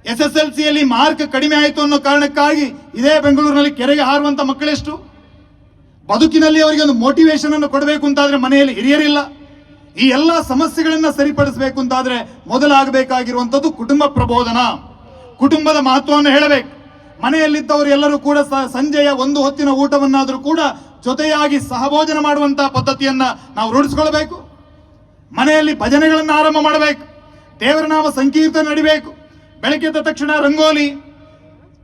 SSLCಯಲ್ಲಿ ಮಾರ್ಕ್ ಕಡಿಮೆ ಆಯಿತು ಅನ್ನೋ ಕಾರಣಕ್ಕಾಗಿ ಇದೇ ಬೆಂಗಳೂರಿನಲ್ಲಿ ಕೆರೆಗೆ ಹಾರುವಂತ ಮಕ್ಕಳೆಷ್ಟು. ಬದುಕಿನಲ್ಲಿ ಅವರಿಗೆ ಒಂದು ಮೋಟಿವೇಶನ್ ಅನ್ನು ಕೊಡಬೇಕು ಅಂತಾದ್ರೆ ಮನೆಯಲ್ಲಿ ಹಿರಿಯರಿಲ್ಲ. ಈ ಎಲ್ಲ ಸಮಸ್ಯೆಗಳನ್ನ ಸರಿಪಡಿಸಬೇಕು ಅಂತಾದ್ರೆ ಮೊದಲಾಗಬೇಕಾಗಿರುವಂತದ್ದು ಕುಟುಂಬ ಪ್ರಬೋಧನ. ಕುಟುಂಬದ ಮಹತ್ವವನ್ನು ಹೇಳಬೇಕು. ಮನೆಯಲ್ಲಿದ್ದವರು ಎಲ್ಲರೂ ಕೂಡ ಸಂಜೆಯ ಒಂದು ಹೊತ್ತಿನ ಊಟವನ್ನಾದರೂ ಕೂಡ ಜೊತೆಯಾಗಿ ಸಹಭೋಜನ ಮಾಡುವಂತಹ ಪದ್ಧತಿಯನ್ನ ನಾವು ರೂಢಿಸಿಕೊಳ್ಳಬೇಕು. ಮನೆಯಲ್ಲಿ ಭಜನೆಗಳನ್ನು ಆರಂಭ ಮಾಡಬೇಕು. ದೇವರ ನಾಮ ಸಂಕೀರ್ತನೆ ನಡಿಬೇಕು. ಬೆಳಗ್ಗೆ ಎದ್ದ ತಕ್ಷಣ ರಂಗೋಲಿ,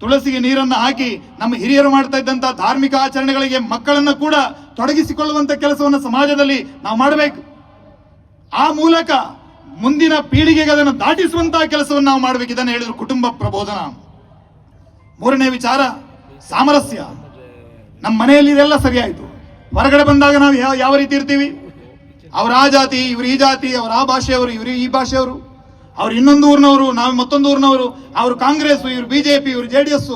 ತುಳಸಿಗೆ ನೀರನ್ನು ಹಾಕಿ ನಮ್ಮ ಹಿರಿಯರು ಮಾಡ್ತಾ ಇದ್ದಂತಹ ಧಾರ್ಮಿಕ ಆಚರಣೆಗಳಿಗೆ ಮಕ್ಕಳನ್ನು ಕೂಡ ತೊಡಗಿಸಿಕೊಳ್ಳುವಂತ ಕೆಲಸವನ್ನು ಸಮಾಜದಲ್ಲಿ ನಾವು ಮಾಡಬೇಕು. ಆ ಮೂಲಕ ಮುಂದಿನ ಪೀಳಿಗೆಗೆ ಅದನ್ನು ದಾಟಿಸುವಂತಹ ಕೆಲಸವನ್ನು ನಾವು ಮಾಡಬೇಕು. ಇದನ್ನು ಹೇಳಿದ್ರು ಕುಟುಂಬ ಪ್ರಬೋಧನ. ಮೂರನೇ ವಿಚಾರ ಸಾಮರಸ್ಯ. ನಮ್ಮ ಮನೆಯಲ್ಲಿ ಇದೆಲ್ಲ ಸರಿಯಾಯಿತು, ಹೊರಗಡೆ ಬಂದಾಗ ನಾವು ಯಾವ ರೀತಿ ಇರ್ತೀವಿ? ಅವ್ರ ಆ ಜಾತಿ, ಇವ್ರು ಈ ಜಾತಿ, ಅವ್ರ ಆ ಭಾಷೆಯವರು, ಇವರು ಈ ಭಾಷೆಯವರು, ಅವ್ರು ಇನ್ನೊಂದು ಊರಿನವರು, ನಾವು ಮತ್ತೊಂದು ಊರಿನವರು, ಅವರು ಕಾಂಗ್ರೆಸ್, ಇವರು BJP, ಇವರು JDS.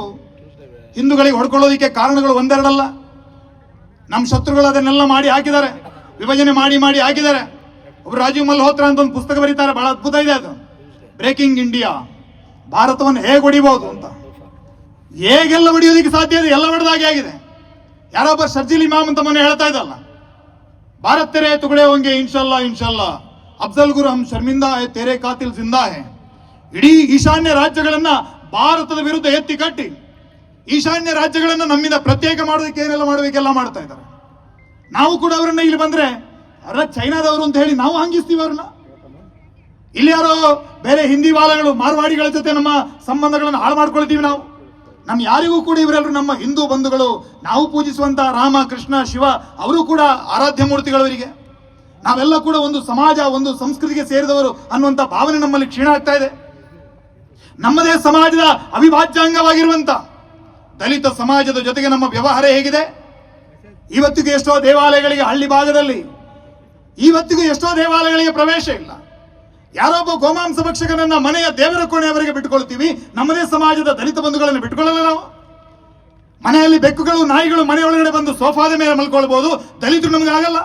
ಹಿಂದೂಗಳಿಗೆ ಹೊಡ್ಕೊಳ್ಳೋದಿಕ್ಕೆ ಕಾರಣಗಳು ಒಂದೆರಡಲ್ಲ. ನಮ್ಮ ಶತ್ರುಗಳು ಅದನ್ನೆಲ್ಲ ಮಾಡಿ ಹಾಕಿದ್ದಾರೆ, ವಿಭಜನೆ ಮಾಡಿ ಮಾಡಿ ಹಾಕಿದ್ದಾರೆ. ಒಬ್ರು ರಾಜೀವ್ ಮಲ್ಹೋತ್ರಾ ಅಂತ ಒಂದು ಪುಸ್ತಕ ಬರೀತಾರೆ, ಬಹಳ ಅದ್ಭುತ ಇದೆ ಅದು, ಬ್ರೇಕಿಂಗ್ ಇಂಡಿಯಾ. ಭಾರತವನ್ನು ಹೇಗೆ ಹೊಡಿಬಹುದು ಅಂತ, ಹೇಗೆಲ್ಲ ಹೊಡೆಯೋದಕ್ಕೆ ಸಾಧ್ಯ ಇದೆ, ಎಲ್ಲ ಹೊಡೆದಾಗೆ ಆಗಿದೆ. ಯಾರೊಬ್ಬ ಶರ್ಜಿಲ್ ಇಮಾಮ್ ಅಂತ ಮೊನ್ನೆ ಹೇಳ್ತಾ ಇದ್ದಲ್ಲ, ಭಾರತ್ ತೆರೆ ತುಗಡೆ ಹೋಂಗೆ ಇನ್ಶಾಲ್ಲಾ ಇನ್ಶಾಲ್ಲಾ, ಅಫ್ಜಲ್ ಗುರು ಹಮ್ ಶರ್ಮಿಂದಾ ಹೈ, ತೇರೆ ಕಾತಿಲ್ ಜಿಂದಾ ಹೈ. ಇಡೀ ಈಶಾನ್ಯ ರಾಜ್ಯಗಳನ್ನ ಭಾರತದ ವಿರುದ್ಧ ಎತ್ತಿ ಕಟ್ಟಿ ಈಶಾನ್ಯ ರಾಜ್ಯಗಳನ್ನ ನಮ್ಮಿಂದ ಪ್ರತ್ಯೇಕ ಮಾಡೋದಕ್ಕೆ ಏನೆಲ್ಲ ಮಾಡಬೇಕೆಲ್ಲ ಮಾಡ್ತಾ ಇದ್ದಾರೆ. ನಾವು ಕೂಡ ಅವರನ್ನ ಇಲ್ಲಿ ಬಂದ್ರೆ ಅವರ ಚೈನಾದವರು ಅಂತ ಹೇಳಿ ನಾವು ಹಂಗಿಸ್ತೀವಿ ಅವ್ರನ್ನ. ಇಲ್ಲಿ ಯಾರೋ ಬೇರೆ ಹಿಂದಿ ವಾಲಗಳು, ಮಾರ್ವಾಡಿಗಳ ಜೊತೆ ನಮ್ಮ ಸಂಬಂಧಗಳನ್ನು ಹಾಳು ಮಾಡ್ಕೊಳ್ತೀವಿ ನಾವು. ನಮ್ಮ ಯಾರಿಗೂ ಕೂಡ ಇವರೆಲ್ಲರೂ ನಮ್ಮ ಹಿಂದೂ ಬಂಧುಗಳು. ನಾವು ಪೂಜಿಸುವಂತಹ ರಾಮ, ಕೃಷ್ಣ, ಶಿವ ಅವರು ಕೂಡ ಆರಾಧ್ಯ ಮೂರ್ತಿಗಳವರಿಗೆ. ನಾವೆಲ್ಲ ಕೂಡ ಒಂದು ಸಮಾಜ, ಒಂದು ಸಂಸ್ಕೃತಿಗೆ ಸೇರಿದವರು ಅನ್ನುವಂಥ ಭಾವನೆ ನಮ್ಮಲ್ಲಿ ಕ್ಷೀಣ ಆಗ್ತಾ ಇದೆ. ನಮ್ಮದೇ ಸಮಾಜದ ಅವಿಭಾಜ್ಯಾಂಗವಾಗಿರುವಂತ ದಲಿತ ಸಮಾಜದ ಜೊತೆಗೆ ನಮ್ಮ ವ್ಯವಹಾರ ಹೇಗಿದೆ? ಇವತ್ತಿಗೂ ಎಷ್ಟೋ ದೇವಾಲಯಗಳಿಗೆ, ಹಳ್ಳಿ ಭಾಗದಲ್ಲಿ ಇವತ್ತಿಗೂ ಎಷ್ಟೋ ದೇವಾಲಯಗಳಿಗೆ ಪ್ರವೇಶ ಇಲ್ಲ. ಯಾರೊಬ್ಬ ಗೋಮಾಂಸ ಭಕ್ಷಕನನ್ನ ಮನೆಯ ದೇವರ ಕೋಣೆಯವರೆಗೆ ಬಿಟ್ಟುಕೊಳ್ತೀವಿ, ನಮ್ಮದೇ ಸಮಾಜದ ದಲಿತ ಬಂಧುಗಳನ್ನು ಬಿಟ್ಟುಕೊಳ್ಳಲ್ಲ ನಾವು. ಮನೆಯಲ್ಲಿ ಬೆಕ್ಕುಗಳು, ನಾಯಿಗಳು ಮನೆಯೊಳಗಡೆ ಬಂದು ಸೋಫಾದ ಮೇಲೆ ಮಲ್ಕೊಳ್ಬಹುದು, ದಲಿತರು ನಮಗೆ ಆಗಲ್ಲ.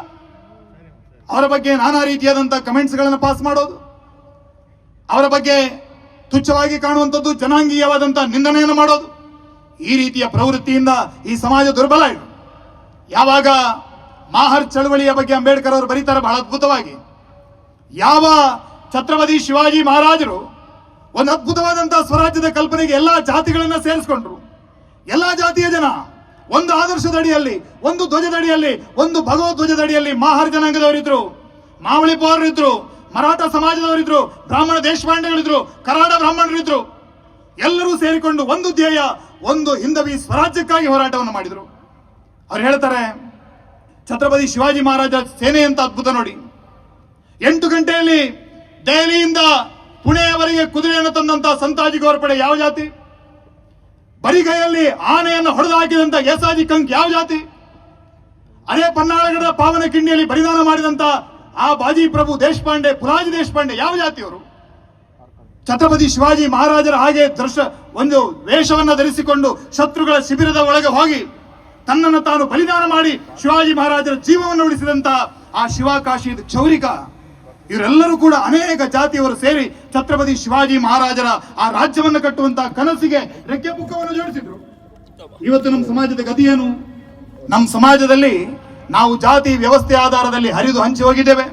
ಅವರ ಬಗ್ಗೆ ನಾನಾ ರೀತಿಯಾದಂತಹ ಕಮೆಂಟ್ಸ್ಗಳನ್ನು ಪಾಸ್ ಮಾಡೋದು, ಅವರ ಬಗ್ಗೆ ತುಚ್ಛವಾಗಿ ಕಾಣುವಂಥದ್ದು, ಜನಾಂಗೀಯವಾದಂತಹ ನಿಂದನೆಯನ್ನು ಮಾಡೋದು, ಈ ರೀತಿಯ ಪ್ರವೃತ್ತಿಯಿಂದ ಈ ಸಮಾಜ ದುರ್ಬಲ ಇದೆ. ಯಾವಾಗ ಮಾಹರ್ ಚಳವಳಿಯ ಬಗ್ಗೆ ಅಂಬೇಡ್ಕರ್ ಅವರು ಬರೀತಾರೆ ಬಹಳ ಅದ್ಭುತವಾಗಿ, ಯಾವ ಛತ್ರಪತಿ ಶಿವಾಜಿ ಮಹಾರಾಜರು ಒಂದು ಅದ್ಭುತವಾದಂತಹ ಸ್ವರಾಜ್ಯದ ಕಲ್ಪನೆಗೆ ಎಲ್ಲಾ ಜಾತಿಗಳನ್ನ ಸೇರಿಸಿಕೊಂಡ್ರು. ಎಲ್ಲಾ ಜಾತಿಯ ಜನ ಒಂದು ಆದರ್ಶದಡಿಯಲ್ಲಿ, ಒಂದು ಧ್ವಜದಡಿಯಲ್ಲಿ, ಒಂದು ಭಗವದ್ ಧ್ವಜದಡಿಯಲ್ಲಿ ಮಾಹರ್ ಜನಾಂಗದವರಿದ್ರು, ಮಾವಳಿ ಪೌರರಿದ್ರು, ಮರಾಠ ಸಮಾಜದವರಿದ್ರು, ಬ್ರಾಹ್ಮಣ ದೇಶಪಾಂಡೆಗಳಿದ್ರು, ಕರಾಡ ಬ್ರಾಹ್ಮಣರಿದ್ರು. ಎಲ್ಲರೂ ಸೇರಿಕೊಂಡು ಒಂದು ಧ್ಯೇಯ, ಒಂದು ಹಿಂದವಿ ಸ್ವರಾಜ್ಯಕ್ಕಾಗಿ ಹೋರಾಟವನ್ನು ಮಾಡಿದ್ರು. ಅವ್ರು ಹೇಳ್ತಾರೆ, ಛತ್ರಪತಿ ಶಿವಾಜಿ ಮಹಾರಾಜ ಸೇನೆ ಅಂತ ಅದ್ಭುತ ನೋಡಿ. 8 ಗಂಟೆಯಲ್ಲಿ ದೆಹಲಿಯಿಂದ ಪುಣೆಯವರೆಗೆ ಕುದುರೆಯನ್ನು ತಂದಂತ ಸಂತಾಜಿ ಗೋರ್ಪಡೆ ಯಾವ ಜಾತಿ? ಬರಿಗೈಯಲ್ಲಿ ಆನೆಯನ್ನು ಹೊಡೆದು ಹಾಕಿದಂತ ಯಸಾಜಿ ಕಂಕ್ ಯಾವ ಜಾತಿ? ಅದೇ ಪನ್ನಾಳಗಡ ಪಾವನ ಕಿಂಡಿಯಲ್ಲಿ ಬಲಿದಾನ ಮಾಡಿದಂತ ಆ ಬಾಜಿ ಪ್ರಭು ದೇಶಪಾಂಡೆ, ಪುರಾಜಿ ದೇಶಪಾಂಡೆ ಯಾವ ಜಾತಿಯವರು? ಛತ್ರಪತಿ ಶಿವಾಜಿ ಮಹಾರಾಜರ ಹಾಗೆ ಒಂದು ವೇಷವನ್ನ ಧರಿಸಿಕೊಂಡು ಶತ್ರುಗಳ ಶಿಬಿರದ ಒಳಗೆ ಹೋಗಿ ತನ್ನನ್ನು ತಾನು ಬಲಿದಾನ ಮಾಡಿ ಶಿವಾಜಿ ಮಹಾರಾಜರ ಜೀವವನ್ನು ಉಳಿಸಿದಂತ ಆ ಶಿವಕಾಶಿ ಕ್ಷೌರಿಕ, ಇವರೆಲ್ಲರೂ ಕೂಡ ಅನೇಕ ಜಾತಿಯವರು ಸೇರಿ ಛತ್ರಪತಿ ಶಿವಾಜಿ ಮಹಾರಾಜರ ಆ ರಾಜ್ಯವನ್ನು ಕಟ್ಟುವಂತ ಕನಸಿಗೆ ರೆಕ್ಕೆ ಪುಕ್ಕವನ್ನು ಜೋಡಿಸಿದ್ರು. ಇವತ್ತು ನಮ್ಮ ಸಮಾಜದ ಗತಿ ಏನು? ನಮ್ಮ ಸಮಾಜದಲ್ಲಿ ನಾವು ಜಾತಿ ವ್ಯವಸ್ಥೆ ಆಧಾರದಲ್ಲಿ ಹರಿದು ಹಂಚಿ ಹೋಗಿದ್ದೇವೆ.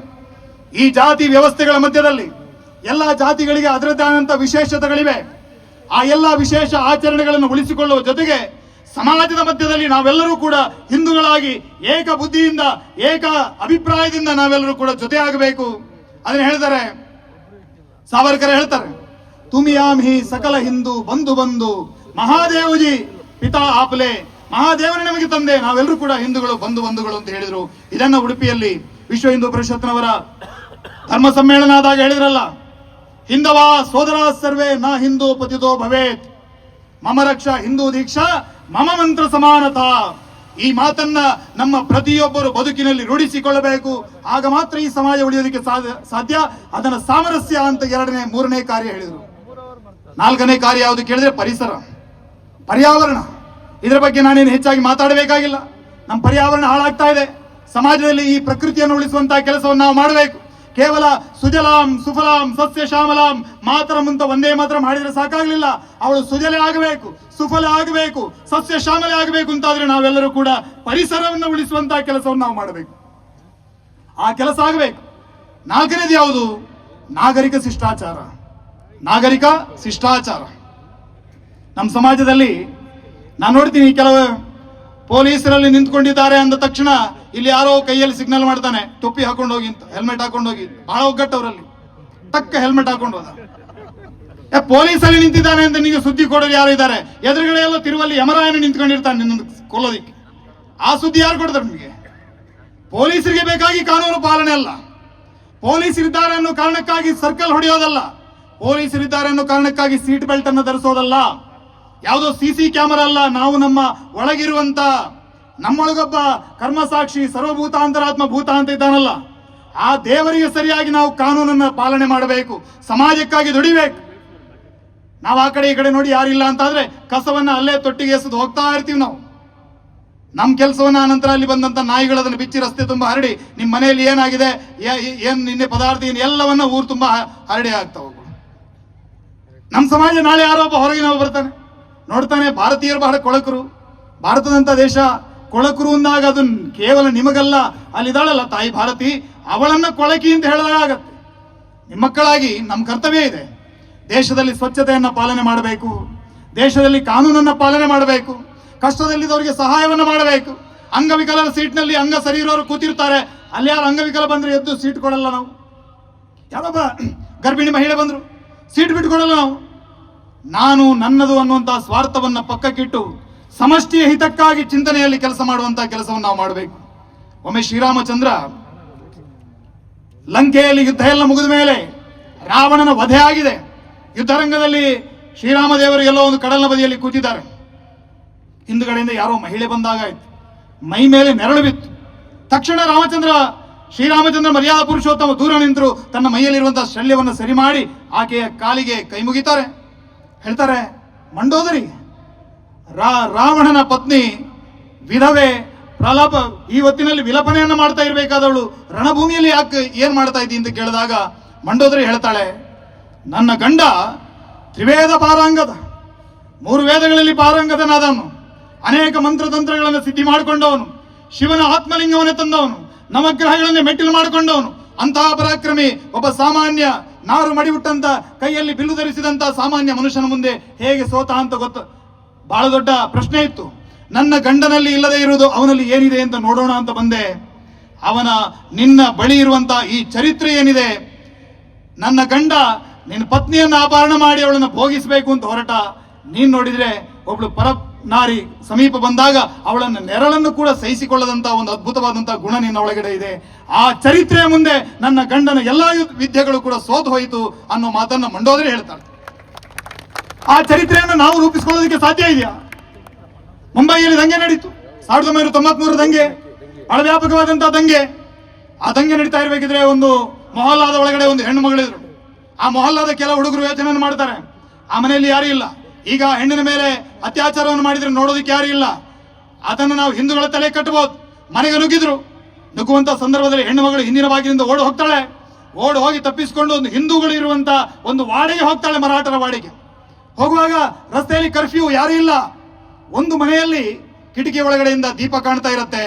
ಈ ಜಾತಿ ವ್ಯವಸ್ಥೆಗಳ ಮಧ್ಯದಲ್ಲಿ ಎಲ್ಲ ಜಾತಿಗಳಿಗೆ ಅದರದ್ದೇ ಆದಂತಹ ವಿಶೇಷತೆಗಳಿವೆ. ಆ ಎಲ್ಲ ವಿಶೇಷ ಆಚರಣೆಗಳನ್ನು ಉಳಿಸಿಕೊಳ್ಳುವ ಜೊತೆಗೆ ಸಮಾಜದ ಮಧ್ಯದಲ್ಲಿ ನಾವೆಲ್ಲರೂ ಕೂಡ ಹಿಂದೂಗಳಾಗಿ ಏಕ ಬುದ್ಧಿಯಿಂದ, ಏಕ ಅಭಿಪ್ರಾಯದಿಂದ ನಾವೆಲ್ಲರೂ ಕೂಡ ಜೊತೆಯಾಗಬೇಕು. ಅದನ್ನ ಹೇಳ್ತಾರೆ ಸಾವರ್ಕರ್, ಹೇಳ್ತಾರೆ, ತುಮಿಯಾಮ್ ಹಿ ಸಕಲ ಹಿಂದೂ ಬಂಧು ಬಂಧು ಮಹಾದೇವಜಿ ಪಿತಾ ಆಪ್ಲೆ. ಮಹಾದೇವನೇ ನಮಗೆ ತಂದೆ, ನಾವೆಲ್ಲರೂ ಕೂಡ ಹಿಂದೂಗಳು, ಬಂಧುಗಳು ಅಂತ ಹೇಳಿದ್ರು. ಇದನ್ನ ಉಡುಪಿಯಲ್ಲಿ ವಿಶ್ವ ಹಿಂದೂ ಪರಿಷತ್ನವರ ಧರ್ಮ ಸಮ್ಮೇಳನ ಆದಾಗ ಹೇಳಿದ್ರಲ್ಲ, ಹಿಂದವಾ ಸೋದರ ಸರ್ವೇ ನ ಹಿಂದೂ ಪತಿತೋ ಭವೇತ್, ಮಮ ರಕ್ಷಾ ಹಿಂದೂ ದೀಕ್ಷಾ ಮಮ ಮಂತ್ರ ಸಮಾನತಾ. ಈ ಮಾತನ್ನ ನಮ್ಮ ಪ್ರತಿಯೊಬ್ಬರು ಬದುಕಿನಲ್ಲಿ ರೂಢಿಸಿಕೊಳ್ಳಬೇಕು. ಆಗ ಮಾತ್ರ ಈ ಸಮಾಜ ಉಳಿಯೋದಕ್ಕೆ ಸಾಧ್ಯ. ಅದನ್ನ ಸಾಮರಸ್ಯ ಅಂತ 2ನೇ 3ನೇ ಕಾರ್ಯ ಹೇಳಿದ್ರು. 4ನೇ ಕಾರ್ಯ ಯಾವುದು ಕೇಳಿದ್ರೆ ಪರಿಸರ, ಪರ್ಯಾವರಣ. ಇದರ ಬಗ್ಗೆ ನಾನೇನು ಹೆಚ್ಚಾಗಿ ಮಾತಾಡಬೇಕಾಗಿಲ್ಲ. ನಮ್ಮ ಪರ್ಯಾವರಣ ಹಾಳಾಗ್ತಾ ಇದೆ. ಸಮಾಜದಲ್ಲಿ ಈ ಪ್ರಕೃತಿಯನ್ನು ಉಳಿಸುವಂತಹ ಕೆಲಸವನ್ನು ನಾವು ಮಾಡಬೇಕು. ಕೇವಲ ಸುಜಲಾಂ ಸುಫಲಾಂ ಸಸ್ಯ ಶ್ಯಾಮಲಾಂ ಮಾತರಂ ಅಂತ ಒಂದೇ ಮಾತ್ರ ಮಾಡಿದ್ರೆ ಸಾಕಾಗ್ಲಿಲ್ಲ. ಅವಳು ಸುಜಲೆ ಆಗಬೇಕು, ಸುಫಲ ಆಗಬೇಕು, ಸಸ್ಯ ಶ್ಯಾಮಲೆ ಆಗಬೇಕು ಅಂತಾದ್ರೆ ನಾವೆಲ್ಲರೂ ಕೂಡ ಪರಿಸರವನ್ನು ಉಳಿಸುವಂತಹ ಕೆಲಸವನ್ನು ನಾವು ಮಾಡಬೇಕು. ಆ ಕೆಲಸ ಆಗಬೇಕು. 4ನೇದು ಯಾವುದು? ನಾಗರಿಕ ಶಿಷ್ಟಾಚಾರ. ನಾಗರಿಕ ಶಿಷ್ಟಾಚಾರ. ನಮ್ಮ ಸಮಾಜದಲ್ಲಿ ನಾನು ನೋಡ್ತೀನಿ, ಕೆಲವು ಪೊಲೀಸರಲ್ಲಿ ನಿಂತ್ಕೊಂಡಿದ್ದಾರೆ ಅಂದ ತಕ್ಷಣ ಇಲ್ಲಿ ಯಾರೋ ಕೈಯಲ್ಲಿ ಸಿಗ್ನಲ್ ಮಾಡ್ತಾನೆ, ಟೊಪ್ಪಿ ಹಾಕೊಂಡು ಹೋಗಿ ಅಂತ, ಹೆಲ್ಮೆಟ್ ಹಾಕೊಂಡು ಹೋಗಿ. ಬಹಳ ಒಗ್ಗಟ್ಟವರಲ್ಲಿ ತಕ್ಕ ಹೆಲ್ಮೆಟ್ ಹಾಕೊಂಡು ಹೋದ. ಪೊಲೀಸಲ್ಲಿ ನಿಂತಿದ್ದಾನೆ ಅಂತ ನಿಮಗೆ ಸುದ್ದಿ ಕೊಡೋರು ಯಾರು ಇದ್ದಾರೆ? ಎದುರುಗಡೆ ಎಲ್ಲ ತಿರುವಲ್ಲಿ ಯಮರಾಯನ ನಿಂತ್ಕೊಂಡಿರ್ತಾನೆ ನಿನ್ನ ಕೊಲ್ಲೋದಿಕ್ಕೆ. ಆ ಸುದ್ದಿ ಯಾರು ಕೊಡ್ತಾರೆ ನಿಮಗೆ? ಪೊಲೀಸರಿಗೆ ಬೇಕಾಗಿ ಕಾನೂನು ಪಾಲನೆ ಅಲ್ಲ. ಪೊಲೀಸರಿದ್ದಾರೆ ಅನ್ನೋ ಕಾರಣಕ್ಕಾಗಿ ಸರ್ಕಲ್ ಹೊಡೆಯೋದಲ್ಲ. ಪೊಲೀಸರಿದ್ದಾರೆ ಅನ್ನೋ ಕಾರಣಕ್ಕಾಗಿ ಸೀಟ್ ಬೆಲ್ಟ್ ಅನ್ನು ಧರಿಸೋದಲ್ಲ. ಯಾವುದೋ CC ಕ್ಯಾಮರಾ ಅಲ್ಲ. ನಾವು ನಮ್ಮ ಒಳಗಿರುವಂತ, ನಮ್ಮೊಳಗೊಬ್ಬ ಕರ್ಮಸಾಕ್ಷಿ ಸರ್ವಭೂತಾಂತರಾತ್ಮ ಭೂತ ಅಂತ ಇದ್ದಾನಲ್ಲ, ಆ ದೇವರಿಗೆ ಸರಿಯಾಗಿ ನಾವು ಕಾನೂನನ್ನ ಪಾಲನೆ ಮಾಡಬೇಕು. ಸಮಾಜಕ್ಕಾಗಿ ದುಡಿಬೇಕು. ನಾವು ಆ ಕಡೆ ಈ ಕಡೆ ನೋಡಿ ಯಾರಿಲ್ಲ ಅಂತಾದ್ರೆ ಕಸವನ್ನ ಅಲ್ಲೇ ತೊಟ್ಟಿಗೆ ಎಸೆದು ಹೋಗ್ತಾ ಇರ್ತೀವಿ. ನಾವು ನಮ್ಮ ಕೆಲಸವನ್ನ ಆನಂತರ ಅಲ್ಲಿ ಬಂದಂತ ನಾಯಿಗಳದನ್ನು ಬಿಚ್ಚಿ ರಸ್ತೆ ತುಂಬಾ ಹರಡಿ, ನಿಮ್ಮ ಮನೆಯಲ್ಲಿ ಏನಾಗಿದೆ, ಏನ್ ನಿನ್ನೆ ಪದಾರ್ಥ ಏನು ಎಲ್ಲವನ್ನ ಊರು ತುಂಬಾ ಹರಡಿ ಆಗ್ತಾ ಹೋಗು. ನಮ್ಮ ಸಮಾಜ ನಾಳೆ ಯಾರೋ ಒಬ್ಬ ಹೊರಗಿನವ ಬರ್ತಾನೆ, ನೋಡ್ತಾನೆ ಭಾರತೀಯರು ಬಹಳ ಕೊಳಕರು, ಭಾರತದಂತ ದೇಶ ಕೊಳಕರು ಅಂದಾಗ ಅದು ಕೇವಲ ನಿಮಗಲ್ಲ, ಅಲ್ಲಿದ್ದಾಳಲ್ಲ ತಾಯಿ ಭಾರತಿ, ಅವಳನ್ನ ಕೊಳಕಿ ಅಂತ ಹೇಳಿದಾಗತ್ತೆ. ನಿಮ್ಮ ಮಕ್ಕಳಾಗಿ ನಮ್ಮ ಕರ್ತವ್ಯ ಇದೆ. ದೇಶದಲ್ಲಿ ಸ್ವಚ್ಛತೆಯನ್ನ ಪಾಲನೆ ಮಾಡಬೇಕು. ದೇಶದಲ್ಲಿ ಕಾನೂನನ್ನ ಪಾಲನೆ ಮಾಡಬೇಕು. ಕಷ್ಟದಲ್ಲಿದ್ದವರಿಗೆ ಸಹಾಯವನ್ನು ಮಾಡಬೇಕು. ಅಂಗವಿಕಲರ ಸೀಟ್ನಲ್ಲಿ ಅಂಗ ಸರಿ ಇರೋರು ಕೂತಿರ್ತಾರೆ, ಅಲ್ಲಿ ಯಾರು ಅಂಗವಿಕಲ ಬಂದ್ರೆ ಎದ್ದು ಸೀಟ್ ಕೊಡಲ್ಲ ನಾವು. ಯಾರೊಬ್ಬ ಗರ್ಭಿಣಿ ಮಹಿಳೆ ಬಂದ್ರು ಸೀಟ್ ಬಿಟ್ಕೊಡಲ್ಲ ನಾವು. ನಾನು ನನ್ನದು ಅನ್ನುವಂತಹ ಸ್ವಾರ್ಥವನ್ನ ಪಕ್ಕಕ್ಕಿಟ್ಟು ಸಮಷ್ಟಿಯ ಹಿತಕ್ಕಾಗಿ ಚಿಂತನೆಯಲ್ಲಿ ಕೆಲಸ ಮಾಡುವಂತಹ ಕೆಲಸವನ್ನು ನಾವು ಮಾಡಬೇಕು. ಒಮ್ಮೆ ಶ್ರೀರಾಮಚಂದ್ರ ಲಂಕೆಯಲ್ಲಿ ಯುದ್ಧ ಎಲ್ಲ ಮುಗಿದ ಮೇಲೆ ರಾವಣನ ವಧೆ ಆಗಿದೆ. ಯುದ್ಧರಂಗದಲ್ಲಿ ಶ್ರೀರಾಮದೇವರು ಎಲ್ಲೋ ಒಂದು ಕಡಲಿನ ಬದಿಯಲ್ಲಿ ಕೂತಿದ್ದಾರೆ. ಹಿಂದುಗಡೆಯಿಂದ ಯಾರೋ ಮಹಿಳೆ ಬಂದಾಗಾಯ್ತು, ಮೈ ಮೇಲೆ ನೆರಳು ಬಿತ್ತು. ತಕ್ಷಣ ಶ್ರೀರಾಮಚಂದ್ರ ಮರ್ಯಾದಾ ಪುರುಷೋತ್ತಮ ದೂರ ನಿಂತರು, ತನ್ನ ಮೈಯಲ್ಲಿರುವಂತಹ ಶಲ್ಯವನ್ನು ಸರಿ ಮಾಡಿ ಆಕೆಯ ಕಾಲಿಗೆ ಕೈ ಮುಗಿತಾರೆ. ಹೇಳ್ತಾರೆ, ಮಂಡೋದರಿ, ರಾವಣನ ಪತ್ನಿ ವಿಧವೆ ಪ್ರಲಾಪ ಈ ಹೊತ್ತಿನಲ್ಲಿ ವಿಲಪನೆಯನ್ನ ಮಾಡ್ತಾ ಇರಬೇಕಾದವಳು ರಣಭೂಮಿಯಲ್ಲಿ ಯಾಕೆ ಏನ್ ಮಾಡ್ತಾ ಇದ್ದಿ ಅಂತ ಕೇಳಿದಾಗ ಮಂಡೋದರಿ ಹೇಳ್ತಾಳೆ, ನನ್ನ ಗಂಡ ತ್ರಿವೇದ ಪಾರಂಗದ, 3 ವೇದಗಳಲ್ಲಿ ಪಾರಂಗತನಾದವನು, ಅನೇಕ ಮಂತ್ರತಂತ್ರಗಳನ್ನು ಸಿದ್ಧಿ ಮಾಡಿಕೊಂಡವನು, ಶಿವನ ಆತ್ಮಲಿಂಗವನ್ನೇ ತಂದವನು, ನವಗ್ರಹಗಳನ್ನೇ ಮೆಟ್ಟಿಲು ಮಾಡಿಕೊಂಡವನು, ಅಂತಹ ಪರಾಕ್ರಮಿ ಒಬ್ಬ ಸಾಮಾನ್ಯ ನಾರು ಮಡಿಬಿಟ್ಟಂತ ಕೈಯಲ್ಲಿ ಬಿಲ್ಲು ಧರಿಸಿದಂತ ಸಾಮಾನ್ಯ ಮನುಷ್ಯನ ಮುಂದೆ ಹೇಗೆ ಸೋತ ಅಂತ ಗೊತ್ತು. ಬಹಳ ದೊಡ್ಡ ಪ್ರಶ್ನೆ ಇತ್ತು. ನನ್ನ ಗಂಡನಲ್ಲಿ ಇಲ್ಲದೆ ಇರುವುದು ಅವನಲ್ಲಿ ಏನಿದೆ ಅಂತ ನೋಡೋಣ ಅಂತ ಬಂದೆ. ನಿನ್ನ ಬಳಿ ಇರುವಂತಹ ಈ ಚರಿತ್ರೆ ಏನಿದೆ, ನನ್ನ ಗಂಡ ನಿನ್ನ ಪತ್ನಿಯನ್ನ ಅಪಹರಣ ಮಾಡಿ ಅವಳನ್ನ ಭೋಗಿಸಬೇಕು ಅಂತ ಹೊರಟ. ನೀನ್ ನೋಡಿದ್ರೆ ಒಬ್ಳು ನಾರಿ ಸಮೀಪ ಬಂದಾಗ ಅವಳನ್ನ ನೆರಳನ್ನು ಕೂಡ ಸಹಿಸಿಕೊಳ್ಳದಂತ ಒಂದು ಅದ್ಭುತವಾದಂತಹ ಗುಣ ನಿನ್ನ ಒಳಗಡೆ ಇದೆ. ಆ ಚರಿತ್ರೆಯ ಮುಂದೆ ನನ್ನ ಗಂಡನ ಎಲ್ಲಾ ವಿದ್ಯೆಗಳು ಕೂಡ ಸೋತು ಹೋಯಿತು ಅನ್ನೋ ಮಾತನ್ನ ಮಂಡೋದರಿ ಹೇಳ್ತಾಳೆ. ಆ ಚರಿತ್ರೆಯನ್ನು ನಾವು ರೂಪಿಸಿಕೊಳ್ಳೋದಕ್ಕೆ ಸಾಧ್ಯ ಇದೆಯಾ? ಮುಂಬೈಯಲ್ಲಿ ದಂಗೆ ನಡೀತು, 1993 ದಂಗೆ, ಬಹಳ ವ್ಯಾಪಕವಾದಂತಹ ದಂಗೆ. ಆ ದಂಗೆ ನಡೀತಾ ಇರಬೇಕಿದ್ರೆ ಒಂದು ಮೊಹಲ್ಲಾದ ಒಳಗಡೆ ಒಂದು ಹೆಣ್ಣು ಮಗಳಿದ್ರು. ಆ ಮೊಹಲ್ಲಾದ ಕೆಲ ಹುಡುಗರು ಯೋಚನೆಯನ್ನು ಮಾಡ್ತಾರೆ, ಆ ಮನೆಯಲ್ಲಿ ಯಾರು ಇಲ್ಲ, ಈಗ ಹೆಣ್ಣಿನ ಮೇಲೆ ಅತ್ಯಾಚಾರವನ್ನು ಮಾಡಿದ್ರೆ ನೋಡೋದಕ್ಕೆ ಯಾರು ಇಲ್ಲ, ಅದನ್ನು ನಾವು ಹಿಂದೂಗಳ ತಲೆ ಕಟ್ಟಬಹುದು. ಮನೆಗೆ ನುಗ್ಗಿದ್ರು. ನುಗ್ಗುವಂತ ಸಂದರ್ಭದಲ್ಲಿ ಹೆಣ್ಣು ಮಗಳು ಹಿಂದಿನ ಬಾಗಿಲಿಂದ ಓಡಿ ಹೋಗ್ತಾಳೆ. ಓಡಿ ಹೋಗಿ ತಪ್ಪಿಸಿಕೊಂಡು ಒಂದು ಹಿಂದೂಗಳು ಇರುವಂತ ಒಂದು ವಾಡೆಗೆ ಹೋಗ್ತಾಳೆ, ಮರಾಠರ ವಾಡೆಗೆ. ಹೋಗುವಾಗ ರಸ್ತೆಯಲ್ಲಿ ಕರ್ಫ್ಯೂ, ಯಾರು ಇಲ್ಲ. ಒಂದು ಮನೆಯಲ್ಲಿ ಕಿಟಕಿ ಒಳಗಡೆಯಿಂದ ದೀಪ ಕಾಣ್ತಾ ಇರುತ್ತೆ.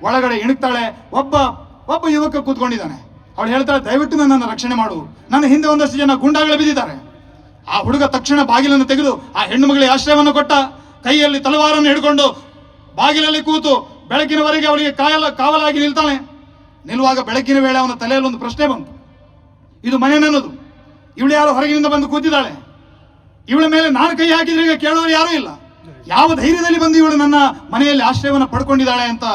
ಒಳಗಡೆ ಇಣುಕ್ತಾಳೆ. ಒಬ್ಬ ಯುವಕ ಕೂತ್ಕೊಂಡಿದ್ದಾನೆ. ಅವಳು ಹೇಳ್ತಾಳೆ, ದಯವಿಟ್ಟು ನನ್ನನ್ನು ರಕ್ಷಣೆ ಮಾಡು, ನನ್ನ ಹಿಂದೆ ಒಂದಷ್ಟು ಜನ ಗೂಂಡಾಗಳು ಬಿದ್ದಿದ್ದಾರೆ. ಆ ಹುಡುಗ ತಕ್ಷಣ ಬಾಗಿಲನ್ನು ತೆಗೆದು ಆ ಹೆಣ್ಣು ಮಗಳಿಗೆ ಆಶ್ರಯವನ್ನು ಕೊಟ್ಟ. ಕೈಯಲ್ಲಿ ತಲವಾರನ್ನು ಹಿಡ್ಕೊಂಡು ಬಾಗಿಲಲ್ಲಿ ಕೂತು ಬೆಳಕಿನವರೆಗೆ ಅವಳಿಗೆ ಕಾವಲಾಗಿ ನಿಲ್ತಾನೆ. ನಿಲ್ಲುವಾಗ ಬೆಳಕಿನ ವೇಳೆ ಅವನ ತಲೆಯಲ್ಲಿ ಒಂದು ಪ್ರಶ್ನೆ ಬಂತು, ಇದು ಮನೆ ನನ್ನದು, ಇವಳು ಯಾರು ಹೊರಗಿನಿಂದ ಬಂದು ಕೂತಿದ್ದಾಳೆ, ಇವಳ ಮೇಲೆ ನಾನು ಕೈ ಹಾಕಿದ್ರೆ ಈಗ ಕೇಳೋರು ಯಾರೂ ಇಲ್ಲ, ಯಾವ ಧೈರ್ಯದಲ್ಲಿ ಬಂದು ಇವಳು ನನ್ನ ಮನೆಯಲ್ಲಿ ಆಶ್ರಯವನ್ನು ಪಡ್ಕೊಂಡಿದ್ದಾಳೆ ಅಂತ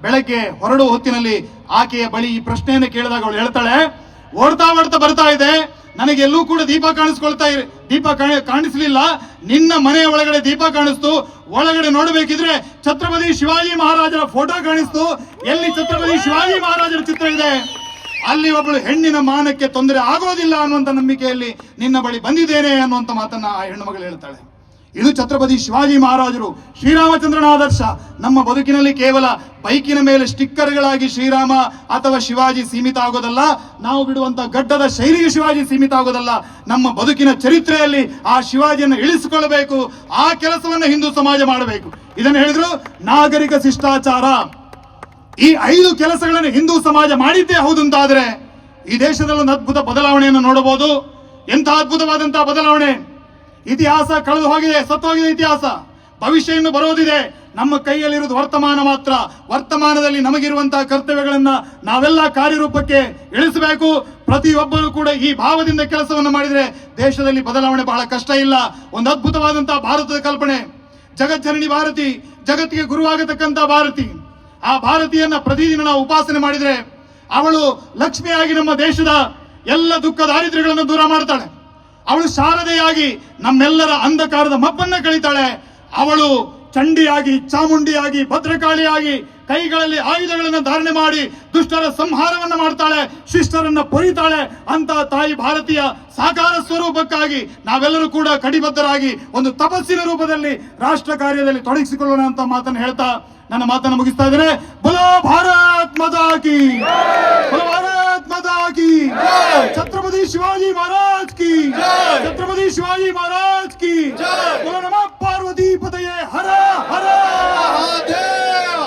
ಬೆಳಗ್ಗೆ ಹೊರಡುವ ಹೊತ್ತಿನಲ್ಲಿ ಆಕೆಯ ಬಳಿ ಈ ಪ್ರಶ್ನೆಯನ್ನು ಕೇಳಿದಾಗ ಅವಳು ಹೇಳ್ತಾಳೆ, ಓಡ್ತಾ ಬರ್ತಾ ಇದೆ, ನನಗೆ ಎಲ್ಲೂ ಕೂಡ ದೀಪ ಕಾಣಿಸ್ಲಿಲ್ಲ, ನಿನ್ನ ಮನೆಯ ಒಳಗಡೆ ದೀಪ ಕಾಣಿಸ್ತು, ಒಳಗಡೆ ನೋಡಬೇಕಿದ್ರೆ ಛತ್ರಪತಿ ಶಿವಾಜಿ ಮಹಾರಾಜರ ಫೋಟೋ ಕಾಣಿಸ್ತು, ಎಲ್ಲಿ ಛತ್ರಪತಿ ಶಿವಾಜಿ ಮಹಾರಾಜರ ಚಿತ್ರ ಇದೆ ಅಲ್ಲಿ ಒಬ್ಬಳು ಹೆಣ್ಣಿನ ಮಾನಕ್ಕೆ ತೊಂದರೆ ಆಗೋದಿಲ್ಲ ಅನ್ನುವಂತ ನಂಬಿಕೆಯಲ್ಲಿ ನಿನ್ನ ಬಳಿ ಬಂದಿದ್ದೇನೆ ಅನ್ನುವಂತ ಮಾತನ್ನ ಆ ಹೆಣ್ಣು ಮಗಳು ಹೇಳ್ತಾಳೆ. ಇದು ಛತ್ರಪತಿ ಶಿವಾಜಿ ಮಹಾರಾಜರು, ಶ್ರೀರಾಮಚಂದ್ರನ ಆದರ್ಶ. ನಮ್ಮ ಬದುಕಿನಲ್ಲಿ ಕೇವಲ ಬೈಕಿನ ಮೇಲೆ ಸ್ಟಿಕ್ಕರ್ಗಳಾಗಿ ಶ್ರೀರಾಮ ಅಥವಾ ಶಿವಾಜಿ ಸೀಮಿತ ಆಗೋದಲ್ಲ, ನಾವು ಬಿಡುವಂತ ಗಡ್ಡದ ಶೈಲಿಗೆ ಶಿವಾಜಿ ಸೀಮಿತ ಆಗೋದಲ್ಲ, ನಮ್ಮ ಬದುಕಿನ ಚರಿತ್ರೆಯಲ್ಲಿ ಆ ಶಿವಾಜಿಯನ್ನು ಇಳಿಸಿಕೊಳ್ಳಬೇಕು. ಆ ಕೆಲಸವನ್ನು ಹಿಂದೂ ಸಮಾಜ ಮಾಡಬೇಕು. ಇದನ್ನು ಹೇಳಿದ್ರು ನಾಗರಿಕ ಶಿಷ್ಟಾಚಾರ. ಈ 5 ಕೆಲಸಗಳನ್ನು ಹಿಂದೂ ಸಮಾಜ ಮಾಡಿದ್ದೇ ಹೌದು ಅಂತಾದ್ರೆ ಈ ದೇಶದಲ್ಲಿ ಒಂದು ಅದ್ಭುತ ಬದಲಾವಣೆಯನ್ನು ನೋಡಬಹುದು. ಎಂಥ ಅದ್ಭುತವಾದಂತಹ ಬದಲಾವಣೆ! ಇತಿಹಾಸ ಕಳೆದು ಹೋಗಿದೆ, ಸತ್ತೋಗಿದೆ ಇತಿಹಾಸ. ಭವಿಷ್ಯ ಇನ್ನು ಬರೋದಿದೆ. ನಮ್ಮ ಕೈಯಲ್ಲಿರುವುದು ವರ್ತಮಾನ ಮಾತ್ರ. ವರ್ತಮಾನದಲ್ಲಿ ನಮಗಿರುವಂತಹ ಕರ್ತವ್ಯಗಳನ್ನ ನಾವೆಲ್ಲ ಕಾರ್ಯರೂಪಕ್ಕೆ ಇಳಿಸಬೇಕು. ಪ್ರತಿಯೊಬ್ಬರು ಕೂಡ ಈ ಭಾವದಿಂದ ಕೆಲಸವನ್ನು ಮಾಡಿದ್ರೆ ದೇಶದಲ್ಲಿ ಬದಲಾವಣೆ ಬಹಳ ಕಷ್ಟ ಇಲ್ಲ. ಒಂದು ಅದ್ಭುತವಾದಂತಹ ಭಾರತದ ಕಲ್ಪನೆ, ಜಗಜ್ಜನನಿ ಭಾರತಿ, ಜಗತ್ತಿಗೆ ಗುರುವಾಗತಕ್ಕಂತ ಭಾರತಿ. ಆ ಭಾರತೀಯನ್ನ ಪ್ರತಿದಿನ ನಾವು ಉಪಾಸನೆ ಮಾಡಿದ್ರೆ ಅವಳು ಲಕ್ಷ್ಮಿಯಾಗಿ ನಮ್ಮ ದೇಶದ ಎಲ್ಲ ದುಃಖ ದಾರಿದ್ರ್ಯಗಳನ್ನು ದೂರ ಮಾಡ್ತಾಳೆ. ಅವಳು ಶಾರದೆಯಾಗಿ ನಮ್ಮೆಲ್ಲರ ಅಂಧಕಾರದ ಮಬ್ಬನ್ನ ಕಳೀತಾಳೆ. ಅವಳು ಚಂಡಿಯಾಗಿ, ಚಾಮುಂಡಿಯಾಗಿ, ಭದ್ರಕಾಳಿಯಾಗಿ ಕೈಗಳಲ್ಲಿ ಆಯುಧಗಳನ್ನು ಧಾರಣೆ ಮಾಡಿ ದುಷ್ಟರ ಸಂಹಾರವನ್ನ ಮಾಡ್ತಾಳೆ, ಶಿಷ್ಟರನ್ನ ಪೊರಿತಾಳೆ. ಅಂತ ತಾಯಿ ಭಾರತೀಯ ಸಾಕಾರ ಸ್ವರೂಪಕ್ಕಾಗಿ ನಾವೆಲ್ಲರೂ ಕೂಡ ಕಟಿಬದ್ಧರಾಗಿ ಒಂದು ತಪಸ್ಸಿನ ರೂಪದಲ್ಲಿ ರಾಷ್ಟ್ರ ಕಾರ್ಯದಲ್ಲಿ ತೊಡಗಿಸಿಕೊಳ್ಳೋಣ ಅಂತ ಮಾತನ್ನು ಹೇಳ್ತಾ ನನ್ನ ಮಾತನ್ನು ಮುಗಿಸ್ತಾ ಇದ್ದೇನೆ. ಬೋಲೋ ಭಾರತ್ ಮಾತಾ ಕಿ, ಬೋಲೋ ಭಾರತ್ ಮಾತಾ ಕಿ, ಛತ್ರಪತಿ ಶಿವಾಜಿ ಮಹಾರಾಜ್ ಕಿ, ಛತ್ರಪತಿ ಶಿವಾಜಿ ಮಹಾರಾಜ್ ಕಿ, ಬೋಲೋ ನಮಃ ಪಾರ್ವತಿ ಪತಯೇ ಹರ ಹರ ಮಹಾದೇವ.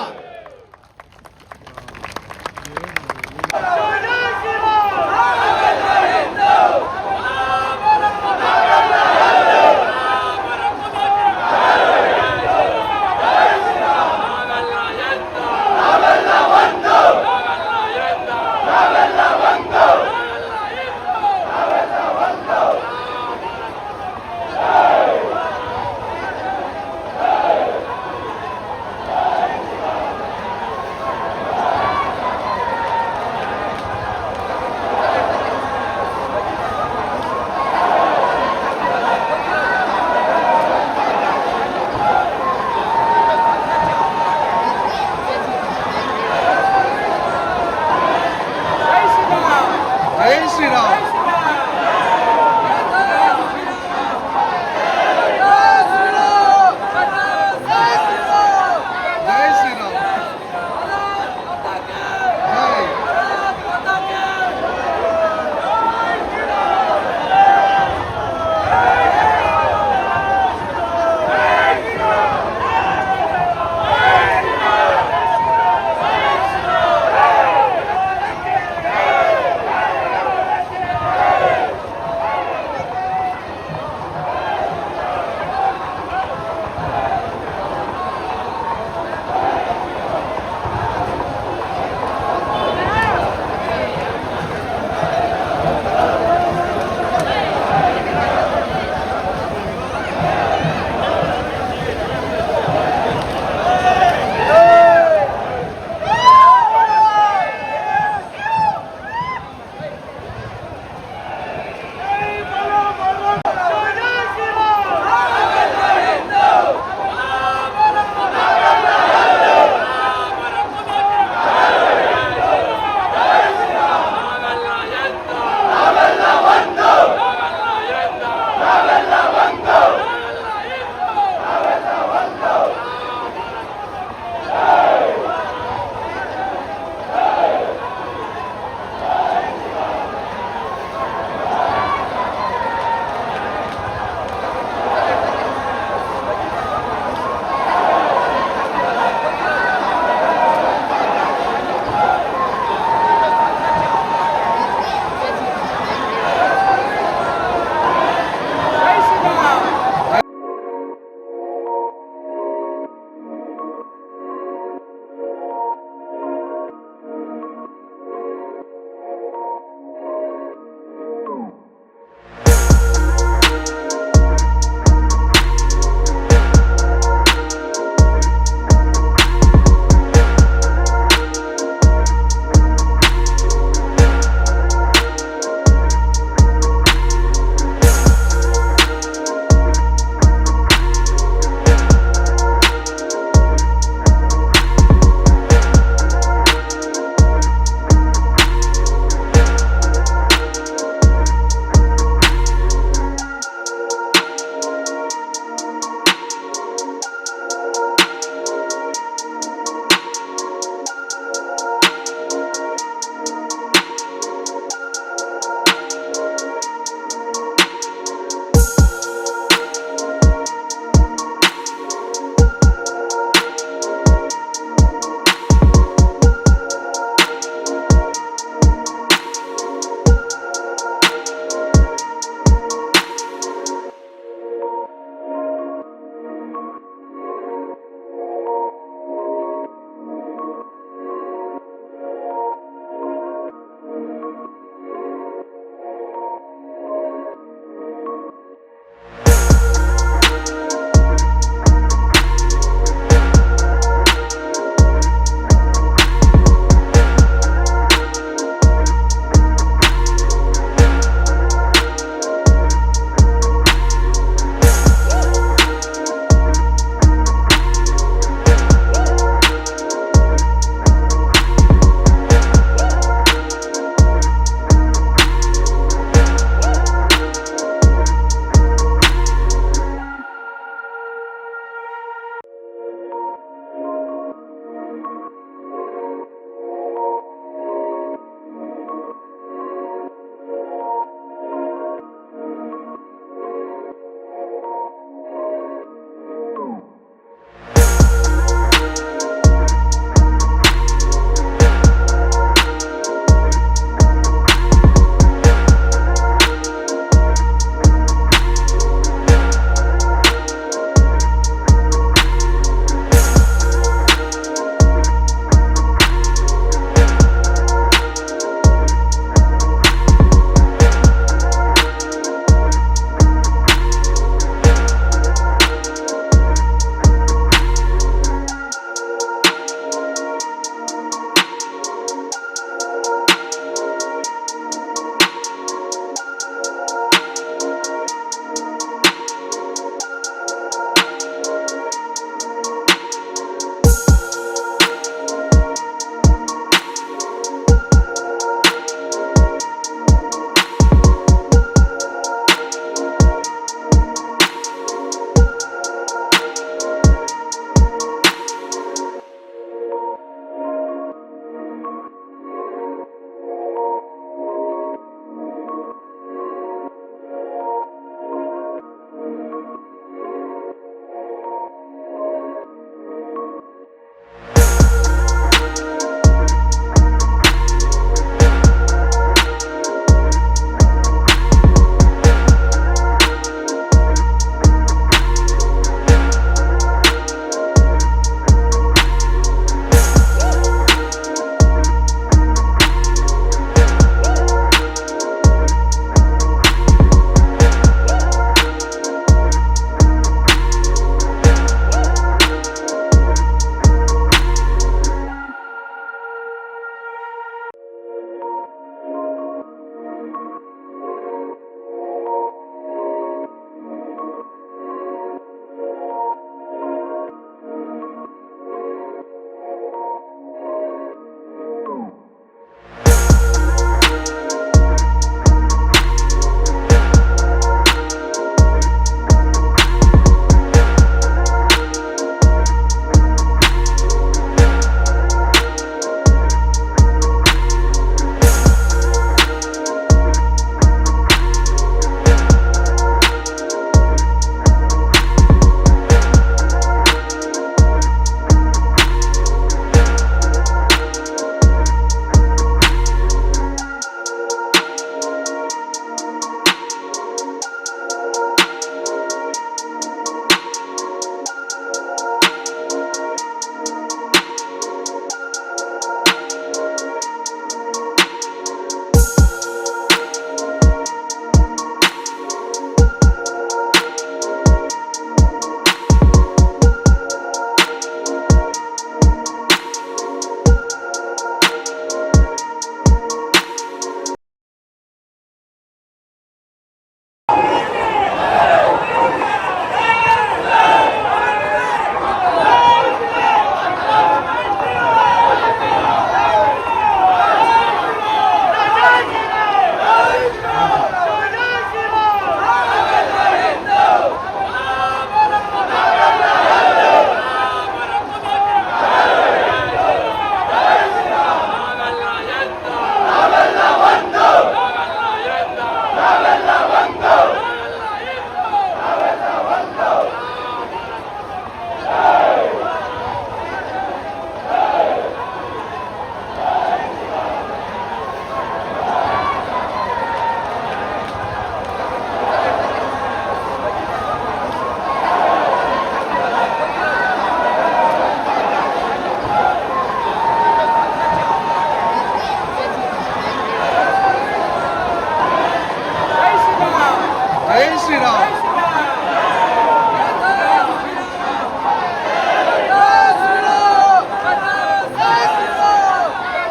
ಜೈ ಶ್ರೀರಾಮ್.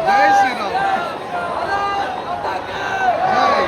ಜೈ ಶ್ರೀರಾಮ್. ಜೈ.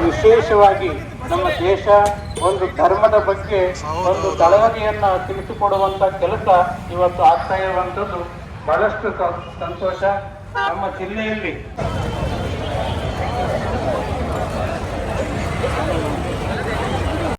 ವಿಶೇಷವಾಗಿ ನಮ್ಮ ದೇಶ ಒಂದು ಧರ್ಮದ ಬಗ್ಗೆ ಒಂದು ತಳಹದಿಯನ್ನ ತಿಳಿಸಿಕೊಡುವಂತ ಕೆಲಸ ಇವತ್ತು ಆಗ್ತಾ ಇರುವಂತದ್ದು ಬಹಳಷ್ಟು ಸಂತೋಷ. ನಮ್ಮ ಜಿಲ್ಲೆಯಲ್ಲಿ